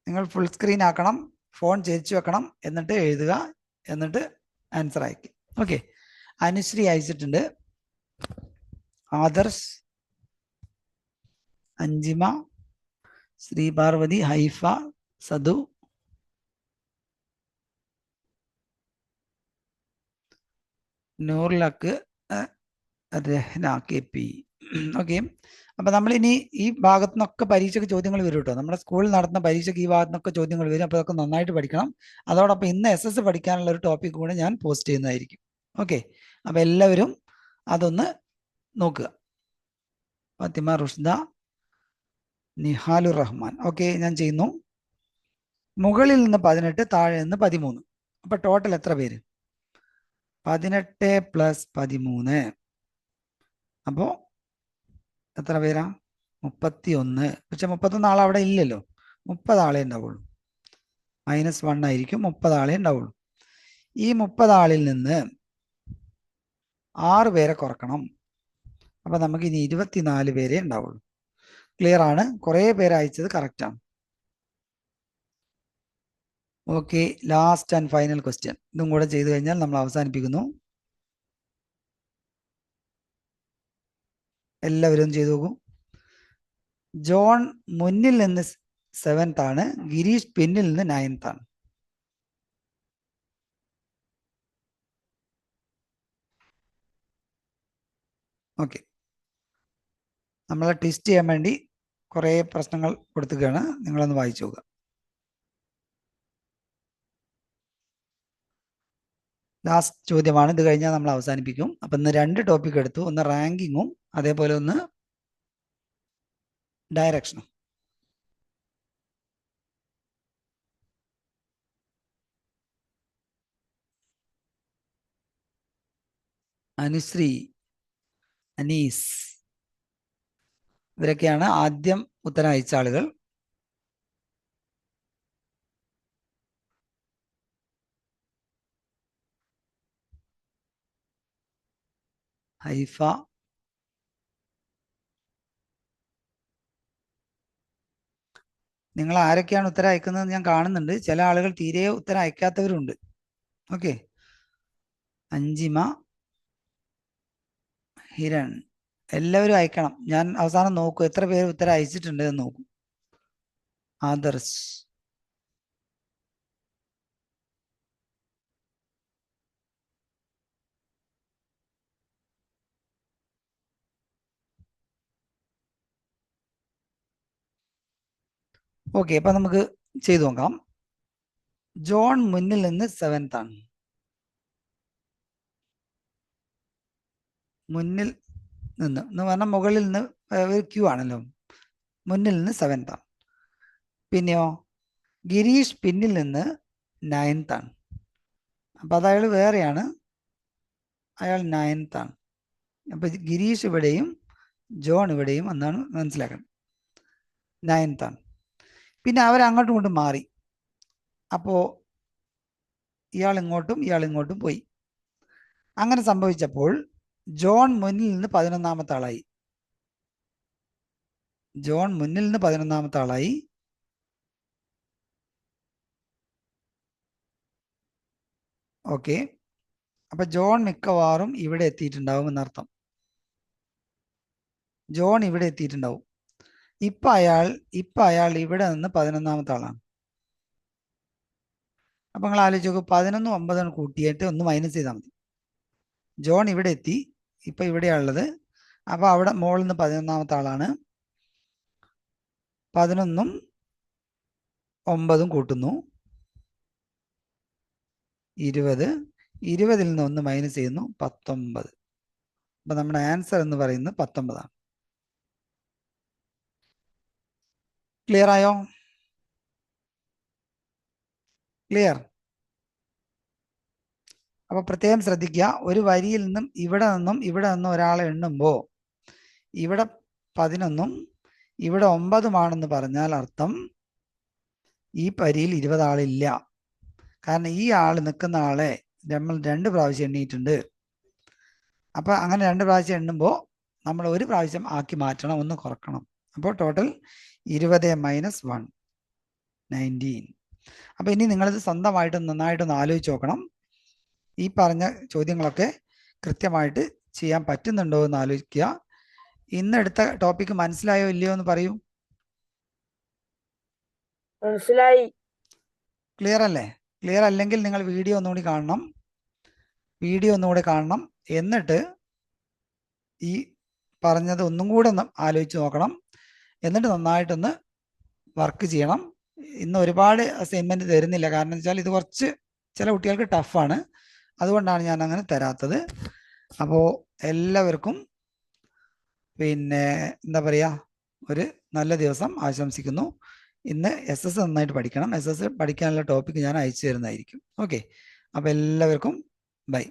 നിങ്ങൾ ഫുൾ സ്ക്രീൻ ആക്കണം, ഫോൺ ചേർച്ച് വെക്കണം, എന്നിട്ട് എഴുതുക, എന്നിട്ട് ആൻസർ അയക്കും. ഓക്കെ, അനുശ്രീ അയച്ചിട്ടുണ്ട്, ആദർശ്, അഞ്ജിമ, ശ്രീപാർവതി, ഹൈഫ, സദു, നൂർലക്ക്, രഹ്ന, KP. ഓക്കെ, അപ്പൊ നമ്മളിനി ഈ ഭാഗത്തു നിന്നൊക്കെ പരീക്ഷയ്ക്ക് ചോദ്യങ്ങൾ വരും കേട്ടോ. നമ്മുടെ സ്കൂളിൽ നടത്തുന്ന പരീക്ഷയ്ക്ക് ഈ ഭാഗത്തു നിന്നൊക്കെ ചോദ്യങ്ങൾ വരും. അപ്പോൾ അതൊക്കെ നന്നായിട്ട് പഠിക്കണം. അതോടൊപ്പം ഇന്ന് SS പഠിക്കാനുള്ള ഒരു ടോപ്പിക് കൂടെ ഞാൻ പോസ്റ്റ് ചെയ്യുന്നതായിരിക്കും. ഓക്കെ, അപ്പൊ എല്ലാവരും അതൊന്ന് നോക്കുക. ഫാത്തിമ റുഷ്ദ, നിഹാലുർ റഹ്മാൻ. ഓക്കെ, ഞാൻ ചെയ്യുന്നു. മുകളിൽ നിന്ന് 18, താഴെ നിന്ന് 13. അപ്പൊ ടോട്ടൽ എത്ര പേര്? 18 + 13. അപ്പോ എത്ര പേരാ? 31. പക്ഷെ 31 ആൾ അവിടെ ഇല്ലല്ലോ. 30 ആളെ ഉണ്ടാവുള്ളൂ. -1 ആയിരിക്കും. 30 ആളെ ഉണ്ടാവുള്ളൂ. ഈ 30 ആളിൽ നിന്ന് 6 പേരെ കുറക്കണം. അപ്പൊ നമുക്ക് ഇനി 24 പേരെ ഉണ്ടാവുള്ളൂ. ക്ലിയർ ആണ്? കുറേ പേര് അയച്ചത് കറക്റ്റ് ആണ്. Okay, last and final question. ഇതും കൂടെ ചെയ്തു കഴിഞ്ഞാൽ നമ്മൾ അവസാനിപ്പിക്കുന്നു. എല്ലാവരും ചെയ്തു നോക്കൂ. ജോൺ മുന്നിൽ നിന്ന് 7th ആണ്, ഗിരീഷ് പിന്നിൽ നിന്ന് 9th ആണ്. ഓക്കെ, നമ്മളെ ട്വിസ്റ്റ് ചെയ്യാൻ വേണ്ടി കുറേ പ്രശ്നങ്ങൾ കൊടുത്തുകയാണ്. നിങ്ങളൊന്ന് വായിച്ചു നോക്കുക. ലാസ്റ്റ് ചോദ്യമാണ്. ഇത് കഴിഞ്ഞാൽ നമ്മൾ അവസാനിപ്പിക്കും. അപ്പം ഇന്ന് 2 ടോപ്പിക് എടുത്തു. ഒന്ന് റാങ്കിങ്ങും അതേപോലെ ഒന്ന് ഡയറക്ഷനും. അനുശ്രീ, അനീസ്, ഇവരൊക്കെയാണ് ആദ്യം ഉത്തരം അയച്ച ആളുകൾ. ഹൈഫ, നിങ്ങൾ ആരൊക്കെയാണ് ഉത്തരം അയക്കുന്നത് ഞാൻ കാണുന്നുണ്ട്. ചില ആളുകൾ തീരെ ഉത്തരം അയക്കാത്തവരുണ്ട്. ഓക്കെ, അഞ്ചിമ, ഹിരൺ, എല്ലാവരും അയക്കണം. ഞാൻ അവസാനം നോക്കും എത്ര പേര് ഉത്തരം അയച്ചിട്ടുണ്ട് എന്ന് നോക്കും. ആദർശ്, ഓക്കെ, അപ്പൊ നമുക്ക് ചെയ്തു നോക്കാം. ജോൺ മുന്നിൽ നിന്ന് 7th ആണ്. മുന്നിൽ നിന്ന് എന്ന് പറഞ്ഞാൽ മുകളിൽ നിന്ന് ഒരു ക്യൂ ആണല്ലോ. മുന്നിൽ നിന്ന് 7th ആണ്. പിന്നെയോ ഗിരീഷ് പിന്നിൽ നിന്ന് 9th ആണ്. അപ്പൊ അത് അയാൾ വേറെയാണ്, അയാൾ 9th ആണ്. അപ്പൊ ഗിരീഷ് ഇവിടെയും ജോൺ ഇവിടെയും എന്നാണ് മനസ്സിലാക്കണം. 9th ആണ്. പിന്നെ അവരങ്ങോട്ടും ഇങ്ങോട്ടും മാറി. അപ്പോ ഇയാൾ ഇങ്ങോട്ടും പോയി. അങ്ങനെ സംഭവിച്ചപ്പോൾ ജോൺ മുന്നിൽ നിന്ന് 11ാമത്തെ ആളായി. ജോൺ മുന്നിൽ നിന്ന് 11ാമത്തെ ആളായി. ഓക്കെ, അപ്പൊ ജോൺ മിക്കവാറും ഇവിടെ എത്തിയിട്ടുണ്ടാവും എന്നർത്ഥം. ജോൺ ഇവിടെ എത്തിയിട്ടുണ്ടാവും. ഇപ്പൊ അയാൾ ഇവിടെ നിന്ന് 11ാമത്തെ ആളാണ്. അപ്പൊ നിങ്ങൾ ആലോചിച്ച് നോക്കൂ, 11ഉം 9ഉം കൂട്ടിയിട്ട് ഒന്ന് മൈനസ് ചെയ്താൽ മതി. ജോൺ ഇവിടെ എത്തി, ഇപ്പൊ ഇവിടെയാണുള്ളത്. അപ്പൊ അവിടെ മുകളിൽ നിന്ന് 11ാമത്തെ ആളാണ്. 11ഉം 9ഉം കൂട്ടുന്നു 20. 20ൽ നിന്ന് ഒന്ന് മൈനസ് ചെയ്യുന്നു 19. അപ്പൊ നമ്മുടെ ആൻസർ എന്ന് പറയുന്നത് 19 ആണ്. ക്ലിയർ ആയോ? ക്ലിയർ? അപ്പൊ പ്രത്യേകം ശ്രദ്ധിക്കുക, ഒരു വരിയിൽ നിന്നും ഇവിടെ നിന്നും ഒരാളെ എണ്ണുമ്പോൾ ഇവിടെ 11ഉം ഇവിടെ 9ഉമാണെന്ന് പറഞ്ഞാൽ അർത്ഥം ഈ വരിയിൽ 20 ആളില്ല. കാരണം ഈ ആള് നിൽക്കുന്ന ആളെ നമ്മൾ 2 പ്രാവശ്യം എണ്ണിയിട്ടുണ്ട്. അപ്പൊ അങ്ങനെ 2 പ്രാവശ്യം എണ്ണുമ്പോൾ നമ്മൾ 1 പ്രാവശ്യം ആക്കി മാറ്റണം, ഒന്ന് കുറക്കണം. അപ്പോൾ ടോട്ടൽ 20 - 1 19. അപ്പൊ ഇനി നിങ്ങളിത് സ്വന്തമായിട്ട് നന്നായിട്ടൊന്ന് ആലോചിച്ച് നോക്കണം. ഈ പറഞ്ഞ ചോദ്യങ്ങളൊക്കെ കൃത്യമായിട്ട് ചെയ്യാൻ പറ്റുന്നുണ്ടോ എന്ന് ആലോചിക്കുക. ഇന്നെടുത്ത ടോപ്പിക്ക് മനസ്സിലായോ ഇല്ലയോ എന്ന് പറയൂ. മനസ്സിലായി. ക്ലിയർ അല്ലേ? ക്ലിയർ അല്ലെങ്കിൽ നിങ്ങൾ വീഡിയോ ഒന്നുകൂടി കാണണം. എന്നിട്ട് ഈ പറഞ്ഞത് ഒന്നും കൂടെ ഒന്ന് ആലോചിച്ച് നോക്കണം. എന്നിട്ട് നന്നായിട്ടൊന്ന് വർക്ക് ചെയ്യണം. ഇന്ന് ഒരുപാട് അസൈൻമെന്റ് തരുന്നില്ല, കാരണം വെച്ചാൽ ഇത് കുറച്ച് ചില കുട്ടികൾക്ക് ടഫാണ്. അതുകൊണ്ടാണ് ഞാൻ അങ്ങനെ തരാത്തത്. അപ്പോൾ എല്ലാവർക്കും പിന്നെ എന്താ പറയുക, ഒരു നല്ല ദിവസം ആശംസിക്കുന്നു. ഇന്ന് SS നന്നായിട്ട് പഠിക്കണം. SS പഠിക്കാനുള്ള ടോപ്പിക്ക് ഞാൻ അയച്ചു തരുന്നതായിരിക്കും. ഓക്കെ, അപ്പോൾ എല്ലാവർക്കും ബൈ.